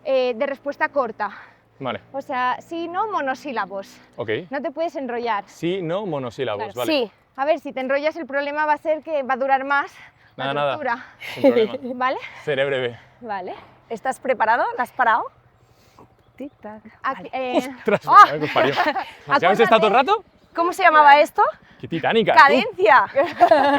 de respuesta corta. Vale, O sea, sí, no, monosílabos. ok. No te puedes enrollar. Sí, no, monosílabos, Claro. vale. Sí, A ver, si te enrollas el problema va a ser que va a durar más la Nada, tortura. sin problema. ¿Vale? Seré breve. Vale. ¿estás preparado? ¿La has parado? Tic-tac. Aquí, ¡Ostras! ¡Ah! madre que os parió! ¿Ya habéis estado todo el rato? ¿Cómo se llamaba esto? ¡Qué titánica! tú. Cadencia.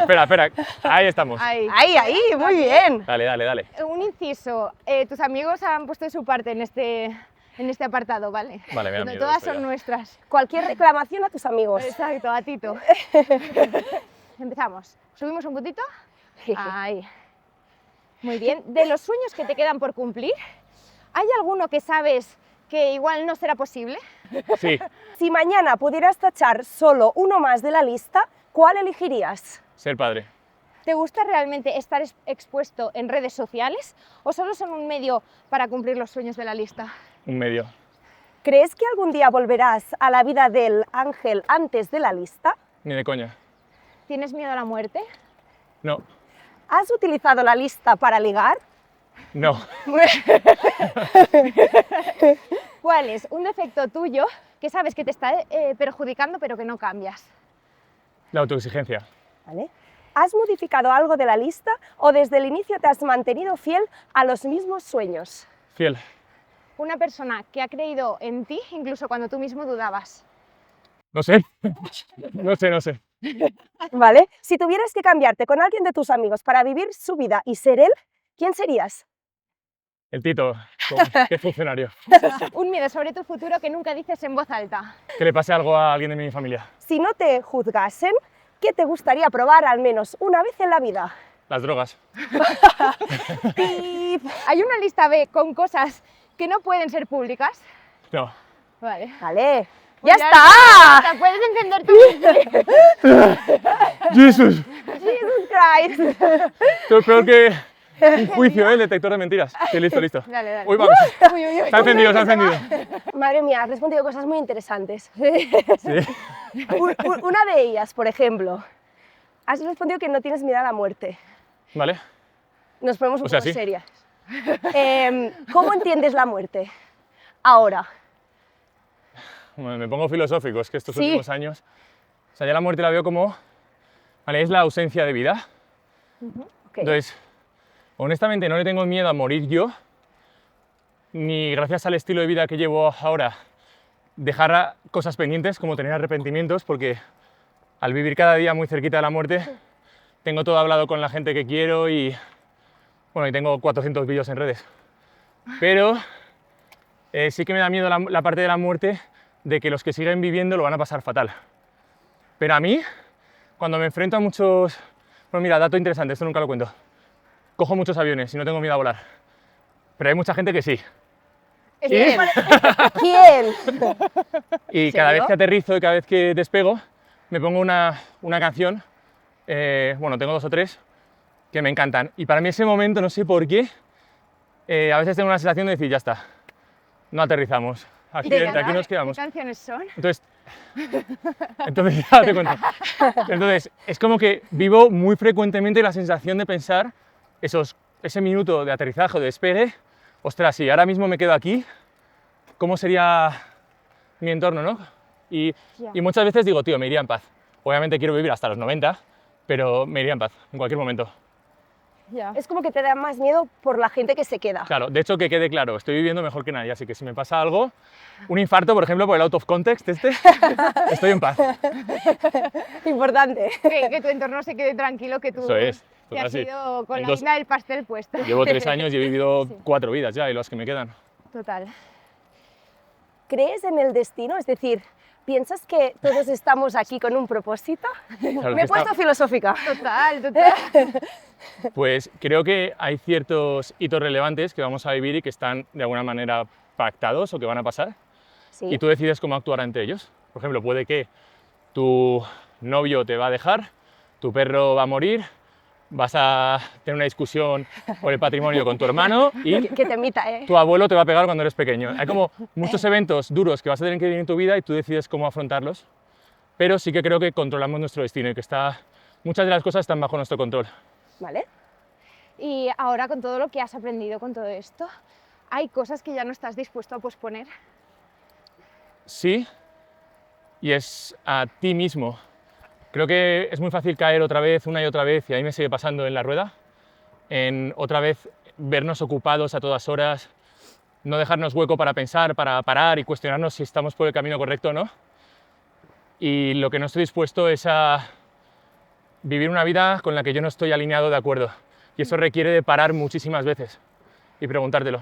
Espera, espera. Ahí estamos. ahí. Ahí, muy bien. Dale, dale, dale. Un inciso. Tus amigos han puesto de su parte en este apartado, ¿vale? Vale, me da No miedo todas esto son ya. nuestras. Cualquier reclamación a tus amigos. Exacto, a Tito. Empezamos. ¿Subimos un puntito? Ahí. Muy bien. De los sueños que te quedan por cumplir, ¿hay alguno que sabes que igual no será posible? Sí, Si mañana pudieras tachar solo uno más de la lista, ¿cuál elegirías? ser padre. ¿Te gusta realmente estar expuesto en redes sociales o solo son un medio para cumplir los sueños de la lista? Un medio. ¿Crees que algún día volverás a la vida del ángel antes de la lista? Ni de coña. ¿Tienes miedo a la muerte? No, ¿Has utilizado la lista para ligar? no. ¿Cuál es un defecto tuyo que sabes que te está perjudicando pero que no cambias? La autoexigencia. ¿Vale? ¿Has modificado algo de la lista o desde el inicio te has mantenido fiel a los mismos sueños? Fiel. Una persona que ha creído en ti incluso cuando tú mismo dudabas. No sé. No sé. ¿Vale? Si tuvieras que cambiarte con alguien de tus amigos para vivir su vida y ser él, ¿quién serías? El Tito, qué funcionario. Un miedo sobre tu futuro que nunca dices en voz alta. Que le pase algo a alguien de mi familia. Si no te juzgasen, ¿qué te gustaría probar al menos una vez en la vida? Las drogas. Pip. Hay una lista B con cosas que no pueden ser públicas. No. Vale. Vale, Pues ¡ya está! Te puedes encender tú. ¡Jesús! Jesus Christ. Esto es peor que un juicio, ¿eh? El detector de mentiras. Sí, listo, listo. Dale, dale. Uy, vamos. Uy, uy, uy. Se ha encendido, se ha encendido. Madre mía, has respondido cosas muy interesantes. Sí. Una de ellas, por ejemplo, has respondido que no tienes miedo a la muerte. Vale. Nos ponemos un O sea, poco sí. serias. ¿Cómo entiendes la muerte ahora? Me pongo filosófico, es que estos Sí. últimos años... O sea, ya la muerte la veo como... Vale, es la ausencia de vida. Ok. Entonces, honestamente no le tengo miedo a morir yo, ni gracias al estilo de vida que llevo ahora, dejar cosas pendientes como tener arrepentimientos, porque al vivir cada día muy cerquita de la muerte, tengo todo hablado con la gente que quiero y, bueno, y tengo 400 vídeos en redes. Pero sí que me da miedo la parte de la muerte de que los que siguen viviendo lo van a pasar fatal. Pero a mí, cuando me enfrento a muchos... Bueno, mira, dato interesante, esto nunca lo cuento. Cojo muchos aviones y no tengo miedo a volar. Pero hay mucha gente que sí. ¿Quién? ¿Quién? Y cada vez serio? que aterrizo y cada vez que despego, me pongo una canción, bueno, tengo 2 o 3, que me encantan. Y para mí ese momento, no sé por qué, a veces tengo una sensación de decir, ya está, no aterrizamos, aquí nos quedamos. ¿Qué canciones son? Entonces ya te cuento. Entonces, es como que vivo muy frecuentemente la sensación de pensar ese minuto de aterrizaje o de despegue, ostras, si ahora mismo me quedo aquí, ¿cómo sería mi entorno, no? Y muchas veces digo, tío, me iría en paz. Obviamente quiero vivir hasta los 90, pero me iría en paz, en cualquier momento. Ya. Es como que te da más miedo por la gente que se queda. Claro, de hecho, que quede claro, estoy viviendo mejor que nadie, así que si me pasa algo, un infarto, por ejemplo, por el out of context estoy en paz. Importante. Que tu entorno se quede tranquilo, que tú Eso es, te has total, sí. ido con En la dos- guinda del pastel puesta. Llevo 3 años y he vivido Sí. 4 vidas ya, y las que me quedan. Total. ¿Crees en el destino? Es decir, ¿piensas que todos estamos aquí con un propósito? Claro, Me he que puesto filosófica. Total, total. Pues creo que hay ciertos hitos relevantes que vamos a vivir y que están de alguna manera pactados o que van a pasar, Sí. y tú decides cómo actuar ante ellos. Por ejemplo, puede que tu novio te va a dejar, tu perro va a morir, vas a tener una discusión por el patrimonio con tu hermano y Que te imita, ¿eh? tu abuelo te va a pegar cuando eres pequeño. Hay como muchos eventos duros que vas a tener que vivir en tu vida y tú decides cómo afrontarlos, pero sí que creo que controlamos nuestro destino y que muchas de las cosas están bajo nuestro control. ¿Vale? Y ahora con todo lo que has aprendido con todo esto, ¿hay cosas que ya no estás dispuesto a posponer? sí, y es a ti mismo. Creo que es muy fácil caer otra vez, una y otra vez, y a mí me sigue pasando en la rueda, en otra vez vernos ocupados a todas horas, no dejarnos hueco para pensar, para parar y cuestionarnos si estamos por el camino correcto o no. Y lo que no estoy dispuesto es a vivir una vida con la que yo no estoy alineado de acuerdo. Y eso requiere de parar muchísimas veces y preguntártelo.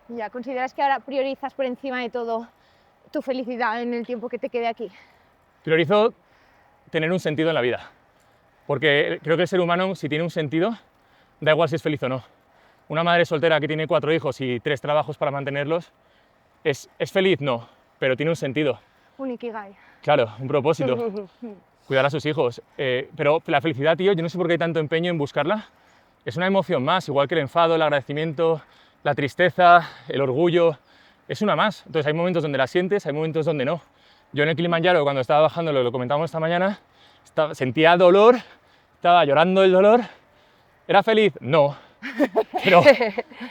Ya, ¿consideras que ahora priorizas por encima de todo tu felicidad en el tiempo que te quede aquí? Priorizo tener un sentido en la vida, porque creo que el ser humano, si tiene un sentido, da igual si es feliz o no. Una madre soltera que tiene 4 hijos y 3 trabajos para mantenerlos, ¿es feliz? No, pero tiene un sentido. Un ikigai. Claro, un propósito. Cuidar a sus hijos. Pero la felicidad, tío, yo no sé por qué hay tanto empeño en buscarla. Es una emoción más, igual que el enfado, el agradecimiento, la tristeza, el orgullo. Es una más. Entonces hay momentos donde la sientes, hay momentos donde no. Yo en el Kilimanjaro, cuando estaba bajando, lo comentamos esta mañana, sentía dolor, estaba llorando el dolor. ¿Era feliz? No.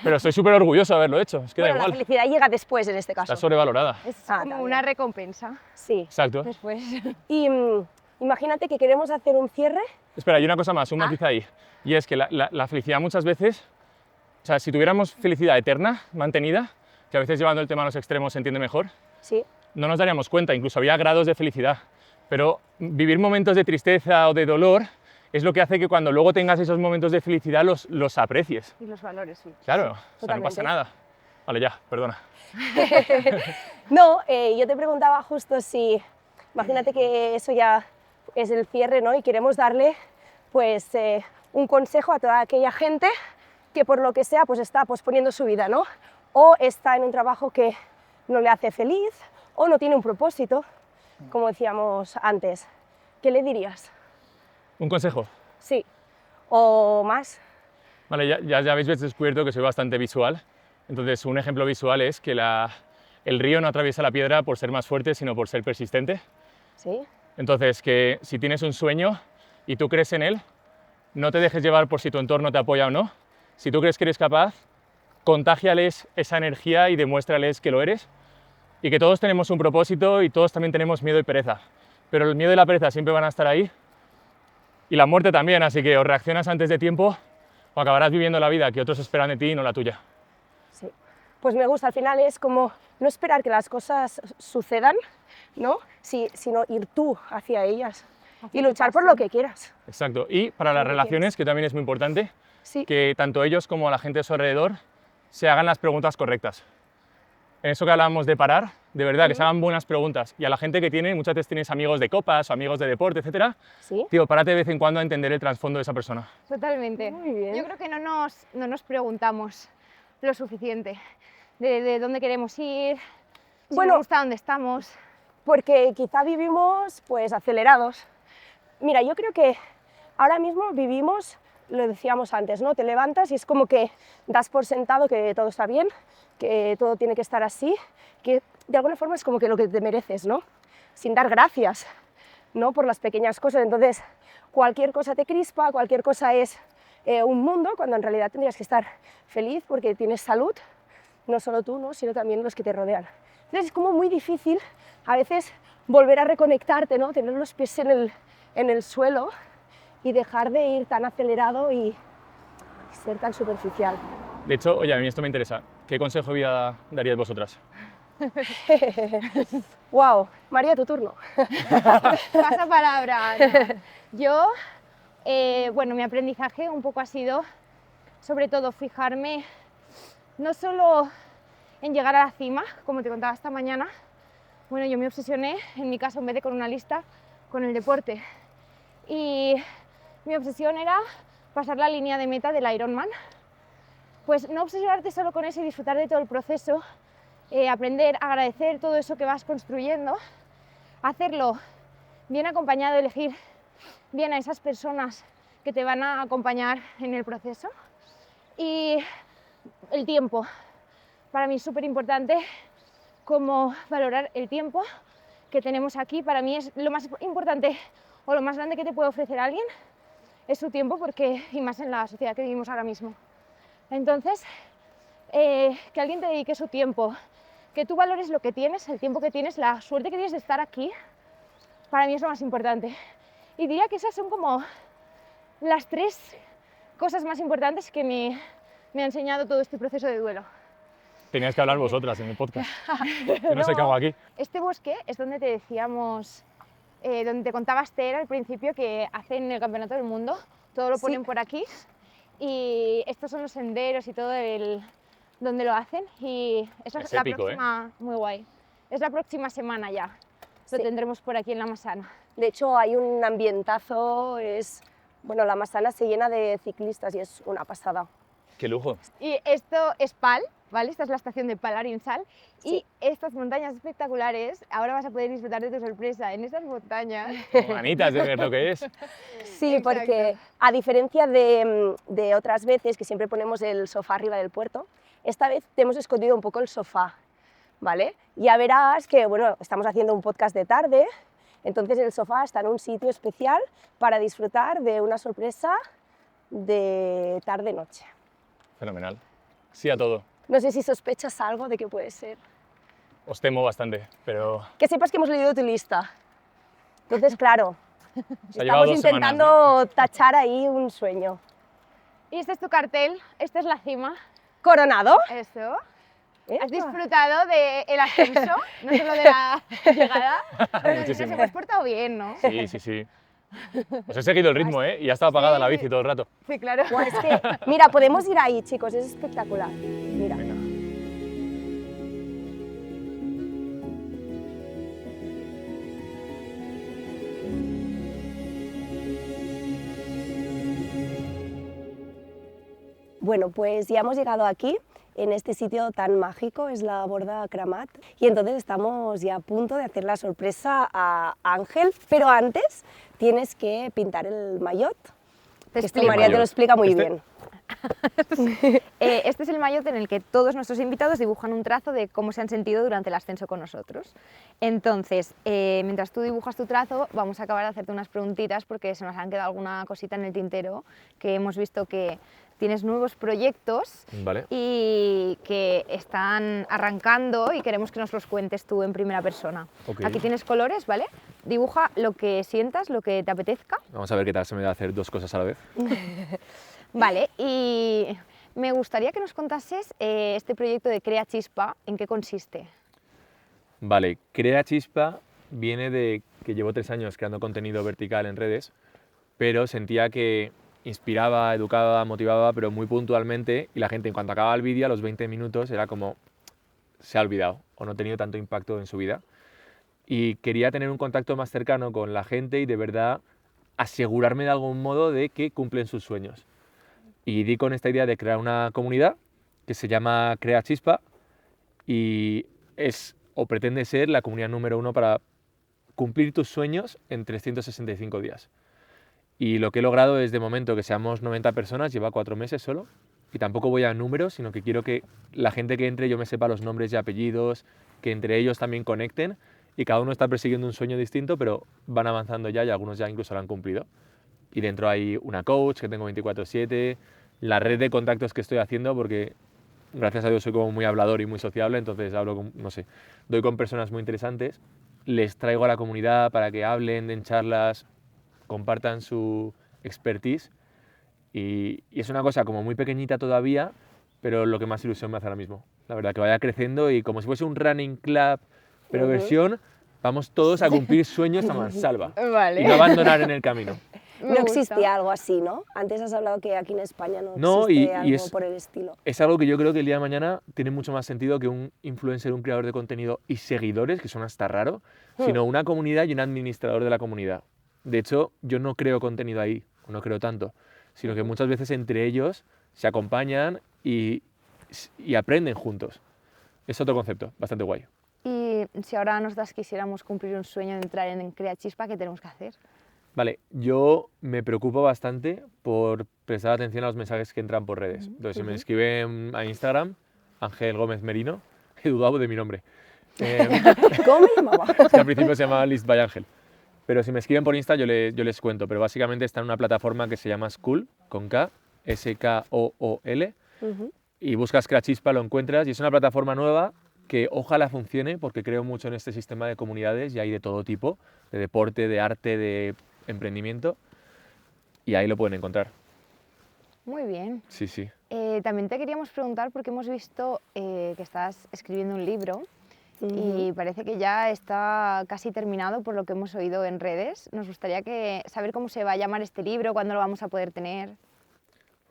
Pero estoy súper orgulloso de haberlo hecho. Es que da Bueno, igual. la felicidad llega después en este caso. Está sobrevalorada. Es Ah, como también. una recompensa Sí. Exacto. después. Y imagínate que queremos hacer un cierre. Espera, hay una cosa más, un matiz ahí. Y es que la felicidad muchas veces, o sea, si tuviéramos felicidad eterna, mantenida, que a veces llevando el tema a los extremos se entiende mejor, Sí. no nos daríamos cuenta, incluso había grados de felicidad. Pero vivir momentos de tristeza o de dolor es lo que hace que cuando luego tengas esos momentos de felicidad los aprecies. Y los valores, sí. Claro, o sea, no totalmente. pasa nada. Vale, ya, perdona. No, yo te preguntaba justo si, imagínate que eso ya es el cierre, ¿no? Y queremos darle, pues, un consejo a toda aquella gente que por lo que sea, pues está posponiendo su vida, ¿no? O está en un trabajo que no le hace feliz, o no tiene un propósito, como decíamos antes. ¿Qué le dirías? Un consejo. Sí. O más. Vale, ya habéis descubierto que soy bastante visual. Entonces, un ejemplo visual es que el río no atraviesa la piedra por ser más fuerte, sino por ser persistente. Sí. Entonces, que si tienes un sueño y tú crees en él, no te dejes llevar por si tu entorno te apoya o no. Si tú crees que eres capaz, contágiales esa energía y demuéstrales que lo eres. Y que todos tenemos un propósito y todos también tenemos miedo y pereza. Pero el miedo y la pereza siempre van a estar ahí. Y la muerte también, así que o reaccionas antes de tiempo o acabarás viviendo la vida que otros esperan de ti y no la tuya. Sí. Pues me gusta, al final es como no esperar que las cosas sucedan, ¿no? Sino ir tú hacia ellas y luchar por lo que quieras. Exacto. Y para las relaciones, que también es muy importante, Sí. que tanto ellos como la gente a su alrededor se hagan las preguntas correctas. En eso que hablábamos de parar, de verdad, que se hagan buenas preguntas. Y a la gente que tiene, muchas veces tienes amigos de copas o amigos de deporte, etcétera, Sí. tío, párate de vez en cuando a entender el trasfondo de esa persona. Totalmente. Muy bien. Yo creo que no nos preguntamos lo suficiente de dónde queremos ir, si Bueno. nos gusta dónde estamos. Porque quizá vivimos pues acelerados. Mira, yo creo que ahora mismo vivimos, lo decíamos antes, ¿no? Te levantas y es como que das por sentado que todo está bien, que todo tiene que estar así, que de alguna forma es como que lo que te mereces, ¿no? Sin dar gracias, ¿no? Por las pequeñas cosas. Entonces, cualquier cosa te crispa, cualquier cosa es un mundo, cuando en realidad tendrías que estar feliz porque tienes salud, no solo tú, ¿no? Sino también los que te rodean. Entonces es como muy difícil a veces volver a reconectarte, ¿no? Tener los pies en el suelo y dejar de ir tan acelerado y ser tan superficial. De hecho, oye, a mí esto me interesa. ¿Qué consejo de vida daríais vosotras? Wow, María, tu turno. Pasa palabra. No. Yo, bueno, mi aprendizaje un poco ha sido, sobre todo, fijarme no solo en llegar a la cima, como te contaba esta mañana. Bueno, yo me obsesioné, en mi caso, en vez de con una lista, con el deporte. Y mi obsesión era pasar la línea de meta del Ironman. Pues no obsesionarte solo con eso y disfrutar de todo el proceso, aprender a agradecer todo eso que vas construyendo, hacerlo bien acompañado, elegir bien a esas personas que te van a acompañar en el proceso. Y el tiempo, para mí es súper importante como valorar el tiempo que tenemos aquí. Para mí es lo más importante o lo más grande que te puede ofrecer alguien, es su tiempo, porque, y más en la sociedad que vivimos ahora mismo. Entonces, que alguien te dedique su tiempo, que tú valores lo que tienes, el tiempo que tienes, la suerte que tienes de estar aquí, para mí es lo más importante. Y diría que esas son como las 3 cosas más importantes que me ha enseñado todo este proceso de duelo. Teníais que hablar vosotras en el podcast. Yo no sé qué hago aquí. Este bosque es donde te decíamos, donde te contaba Esther al principio que hacen el Campeonato del Mundo, todo lo ponen por aquí y estos son los senderos y todo donde lo hacen y eso es la épico, próxima, muy guay. Es la próxima semana ya, lo tendremos por aquí en la Massana. De hecho, hay un ambientazo, bueno, la Massana se llena de ciclistas y es una pasada. ¡Qué lujo! Y esto es Pal, ¿vale? Esta es la estación de Pal Arinsal y estas montañas espectaculares, ahora vas a poder disfrutar de tu sorpresa en estas montañas. Manitas de ver lo que es. Sí, porque a diferencia de otras veces que siempre ponemos el sofá arriba del puerto, esta vez te hemos escondido un poco el sofá, ¿vale? Ya verás que, bueno, estamos haciendo un podcast de tarde, entonces el sofá está en un sitio especial para disfrutar de una sorpresa de tarde-noche. Fenomenal. Sí a todo. No sé si sospechas algo de qué puede ser. Os temo bastante, pero... Que sepas que hemos leído tu lista. Entonces, claro, Se ha llevado estamos 2 intentando tachar ahí un sueño. Y este es tu cartel, esta es la cima. ¿Coronado? Eso. Epa. ¿Has disfrutado del ascenso? No solo de la llegada. Pero Muchísimo. nos hemos portado bien, ¿no? Sí, sí, sí. Os he seguido el ritmo, ¿eh? Y ya estaba apagada la bici todo el rato. Sí, claro. Buah, es que, mira, podemos ir ahí, chicos, es espectacular. Mira. Venga. Bueno, pues ya hemos llegado aquí, en este sitio tan mágico, es la Borda Kramat, y entonces estamos ya a punto de hacer la sorpresa a Ángel, pero antes tienes que pintar el maillot, que esto explico. María te lo explica muy bien. Este es el maillot en el que todos nuestros invitados dibujan un trazo de cómo se han sentido durante el ascenso con nosotros. Entonces, mientras tú dibujas tu trazo, vamos a acabar de hacerte unas preguntitas porque se nos han quedado alguna cosita en el tintero, que hemos visto que tienes nuevos proyectos Vale. y que están arrancando y queremos que nos los cuentes tú en primera persona. Ok. Aquí tienes colores, ¿vale? Dibuja lo que sientas, lo que te apetezca. Vamos a ver qué tal se me da hacer 2 cosas a la vez. Vale, y me gustaría que nos contases este proyecto de Crea Chispa, ¿en qué consiste? Vale, Crea Chispa viene de que llevo 3 años creando contenido vertical en redes, pero sentía que inspiraba, educaba, motivaba, pero muy puntualmente, y la gente en cuanto acababa el vídeo, a los 20 minutos, era como, se ha olvidado, o no ha tenido tanto impacto en su vida. Y quería tener un contacto más cercano con la gente y de verdad asegurarme de algún modo de que cumplen sus sueños. Y di con esta idea de crear una comunidad que se llama Crea Chispa y es o pretende ser la comunidad número 1 para cumplir tus sueños en 365 días. Y lo que he logrado es de momento que seamos 90 personas, lleva 4 meses solo, y tampoco voy a números, sino que quiero que la gente que entre yo me sepa los nombres y apellidos, que entre ellos también conecten, y cada uno está persiguiendo un sueño distinto, pero van avanzando ya y algunos ya incluso lo han cumplido. Y dentro hay una coach que tengo 24/7, la red de contactos que estoy haciendo, porque gracias a Dios soy como muy hablador y muy sociable, entonces hablo con, no sé, doy con personas muy interesantes, les traigo a la comunidad para que hablen, den charlas, compartan su expertise y es una cosa como muy pequeñita todavía, pero lo que más ilusión me hace ahora mismo. La verdad, que vaya creciendo y como si fuese un running club, pero versión, vamos todos a cumplir sueños a mansalva Vale. y no abandonar en el camino. No existía algo así, ¿no? Antes has hablado que aquí en España No, existe y algo es- por el estilo. Es algo que yo creo que el día de mañana tiene mucho más sentido que un influencer, un creador de contenido y seguidores, que suena hasta raro, sino una comunidad y un administrador de la comunidad. De hecho, yo no creo contenido ahí, o no creo tanto, sino que muchas veces entre ellos se acompañan y aprenden juntos. Es otro concepto, bastante guay. Y si ahora nosotras quisiéramos cumplir un sueño de entrar en Crea Chispa, ¿qué tenemos que hacer? Vale, yo me preocupo bastante por prestar atención a los mensajes que entran por redes. Entonces, si me escriben a Instagram, Ángel Gómez Merino, he dudado de mi nombre. ¿Cómo me llamaba? Es que al principio se llamaba List by Ángel. Pero si me escriben por Insta, yo les cuento. Pero básicamente está en una plataforma que se llama Skool, con K, S-K-O-O-L. Y buscas Crea Chispa, lo encuentras. Y es una plataforma nueva que ojalá funcione, porque creo mucho en este sistema de comunidades y hay de todo tipo, de deporte, de arte, de emprendimiento, y ahí lo pueden encontrar. Muy bien. Sí, sí. También te queríamos preguntar, porque hemos visto que estás escribiendo un libro y parece que ya está casi terminado por lo que hemos oído en redes. Nos gustaría saber cómo se va a llamar este libro, cuándo lo vamos a poder tener.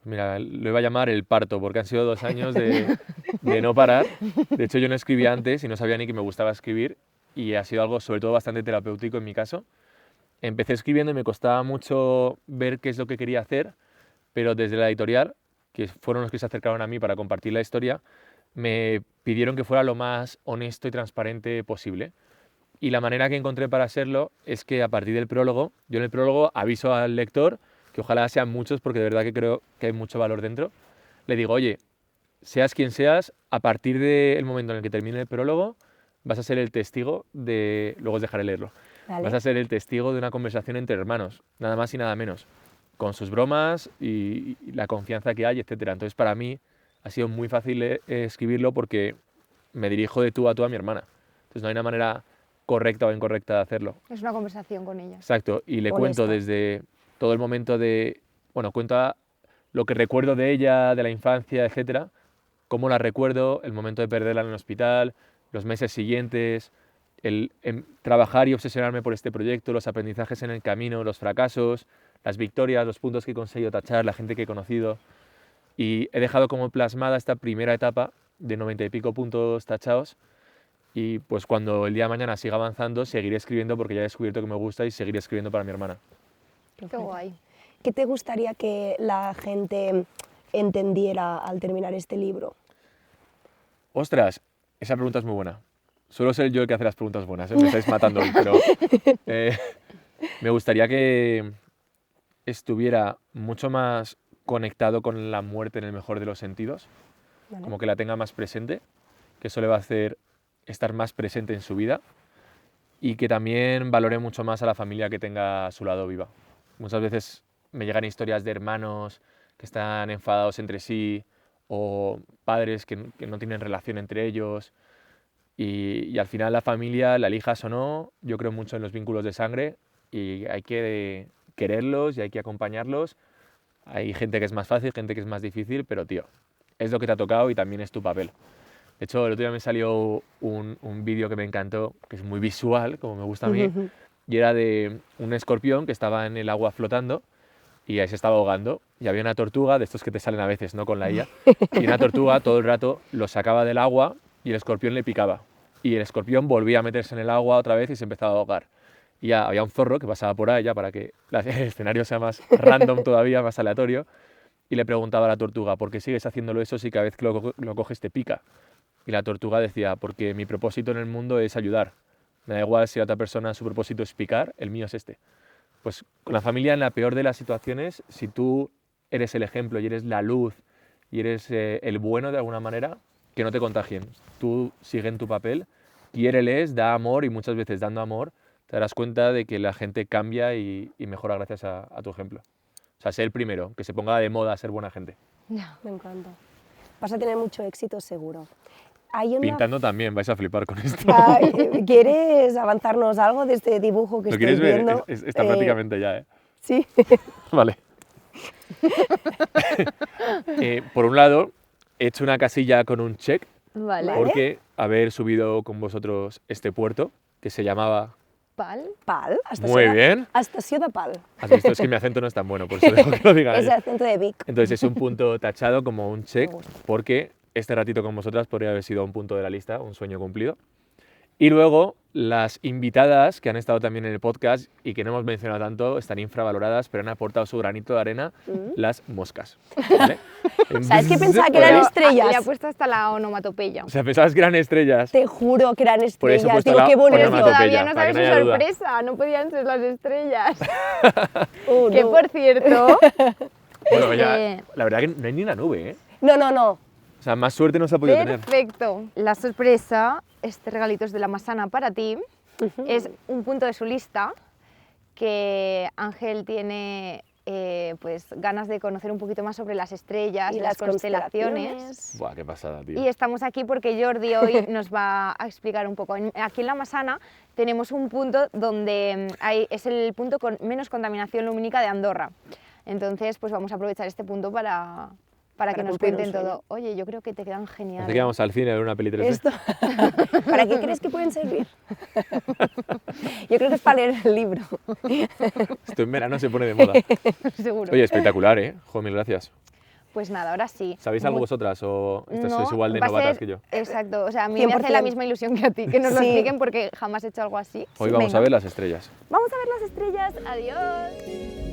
Mira, lo iba a llamar El Parto, porque han sido 2 años de no parar. De hecho, yo no escribía antes y no sabía ni que me gustaba escribir, y ha sido algo sobre todo bastante terapéutico en mi caso. Empecé escribiendo y me costaba mucho ver qué es lo que quería hacer, pero desde la editorial, que fueron los que se acercaron a mí para compartir la historia, me pidieron que fuera lo más honesto y transparente posible. Y la manera que encontré para hacerlo es que a partir del prólogo, yo en el prólogo aviso al lector, que ojalá sean muchos porque de verdad que creo que hay mucho valor dentro, le digo, oye, seas quien seas, a partir del momento en el que termine el prólogo, vas a ser el testigo de... Luego os dejaré leerlo. Vale. Vas a ser el testigo de una conversación entre hermanos, nada más y nada menos, con sus bromas y la confianza que hay, etc. Entonces, para mí ha sido muy fácil escribirlo porque me dirijo de tú a mi hermana. Entonces, no hay una manera correcta o incorrecta de hacerlo. Es una conversación con ella. Exacto, y le Honesta. cuento desde todo el momento de... Bueno, cuento lo que recuerdo de ella, de la infancia, etc. Cómo la recuerdo, el momento de perderla en el hospital, los meses siguientes, el trabajar y obsesionarme por este proyecto, los aprendizajes en el camino, los fracasos, las victorias, los puntos que he conseguido tachar, la gente que he conocido. Y he dejado como plasmada esta primera etapa de 90 y pico puntos tachados. Y pues cuando el día de mañana siga avanzando, seguiré escribiendo porque ya he descubierto que me gusta y seguiré escribiendo para mi hermana. Qué guay. ¿Qué te gustaría que la gente entendiera al terminar este libro? Ostras, esa pregunta es muy buena. Suelo ser yo el que hace las preguntas buenas, me estáis matando hoy, pero me gustaría que estuviera mucho más conectado con la muerte en el mejor de los sentidos, ¿Vale? como que la tenga más presente, que eso le va a hacer estar más presente en su vida, y que también valore mucho más a la familia que tenga a su lado viva. Muchas veces me llegan historias de hermanos que están enfadados entre sí, o padres que no tienen relación entre ellos, y al final la familia, la elijas o no, yo creo mucho en los vínculos de sangre y hay que quererlos y hay que acompañarlos. Hay gente que es más fácil, gente que es más difícil, pero tío, es lo que te ha tocado y también es tu papel. De hecho, el otro día me salió un vídeo que me encantó, que es muy visual, como me gusta a mí, y era de un escorpión que estaba en el agua flotando y ahí se estaba ahogando, y había una tortuga, de estos que te salen a veces, ¿no?, con la IA, y una tortuga todo el rato lo sacaba del agua y el escorpión le picaba. Y el escorpión volvía a meterse en el agua otra vez y se empezaba a ahogar. Y ya había un zorro que pasaba por ahí ya para que el escenario sea más random todavía, más aleatorio, y le preguntaba a la tortuga, ¿por qué sigues haciéndolo eso si cada vez que lo coges te pica? Y la tortuga decía, porque mi propósito en el mundo es ayudar. Me da igual si la otra persona su propósito es picar, el mío es este. Pues con la familia, en la peor de las situaciones, si tú eres el ejemplo y eres la luz y eres el bueno de alguna manera, que no te contagien. Tú sigue en tu papel, quiéreles, da amor, y muchas veces dando amor te darás cuenta de que la gente cambia y mejora gracias a tu ejemplo. O sea, sé el primero, que se ponga de moda ser buena gente. Ya. Me encanta. Vas a tener mucho éxito seguro. Hay una... Pintando también, vais a flipar con esto. ¿Quieres avanzarnos algo de este dibujo que ¿Lo estoy quieres ver? viendo? Está prácticamente ya, ¿eh? Sí. Vale. Por un lado, he hecho una casilla con un check Vale. porque haber subido con vosotros este puerto que se llamaba... Pal. Pal. Muy bien. Estació de Pal. Has visto, es que mi acento no es tan bueno, por eso dejo que lo diga Es el ella. acento de Vic. Entonces es un punto tachado como un check, Me gusta. porque este ratito con vosotras podría haber sido un punto de la lista, un sueño cumplido. Y luego las invitadas que han estado también en el podcast y que no hemos mencionado tanto, están infravaloradas, pero han aportado su granito de arena, las moscas. ¿Vale? ¿Sabes qué pensaba que eran Le ha estrellas? puesto hasta la onomatopeya. O sea, pensabas que eran estrellas. Te juro que eran Por eso he estrellas. puesto Digo, la qué bonito. Pero si onomatopeya, todavía no para que sabes no su haya duda. sorpresa, no podían ser las estrellas. Oh, Que no. por cierto, Bueno, ya, Este- la verdad que no hay ni una nube, ¿eh? No, no, no. O sea, más suerte no se ha podido tener. perfecto. La sorpresa, este regalito es de la Masana para ti, es un punto de su lista que Ángel tiene pues ganas de conocer un poquito más sobre las estrellas, Y las las constelaciones. Buah, qué pasada, tío. Y estamos aquí porque Jordi hoy nos va a explicar un poco. Aquí en La Massana tenemos un punto donde es el punto con menos contaminación lumínica de Andorra. Entonces, pues vamos a aprovechar este punto para que nos cumplir un cuenten sueño. todo. Oye, yo creo que te quedan geniales. Parece que vamos al cine a ver una peli 3D. Esto. ¿Para qué crees que pueden servir? Yo creo que es para leer el libro. Esto en verano se pone de moda. Seguro. Oye, espectacular, ¿eh? Joder, mil gracias. Pues nada, ahora sí. ¿Sabéis algo vosotras o No, sois igual de va a novatas ser- que yo? Exacto, o sea, a mí me hace 100%. la misma ilusión que a ti, que nos lo Sí. expliquen porque jamás he hecho algo así. Hoy Sí, vamos venga. a ver las estrellas. Vamos a ver las estrellas, adiós.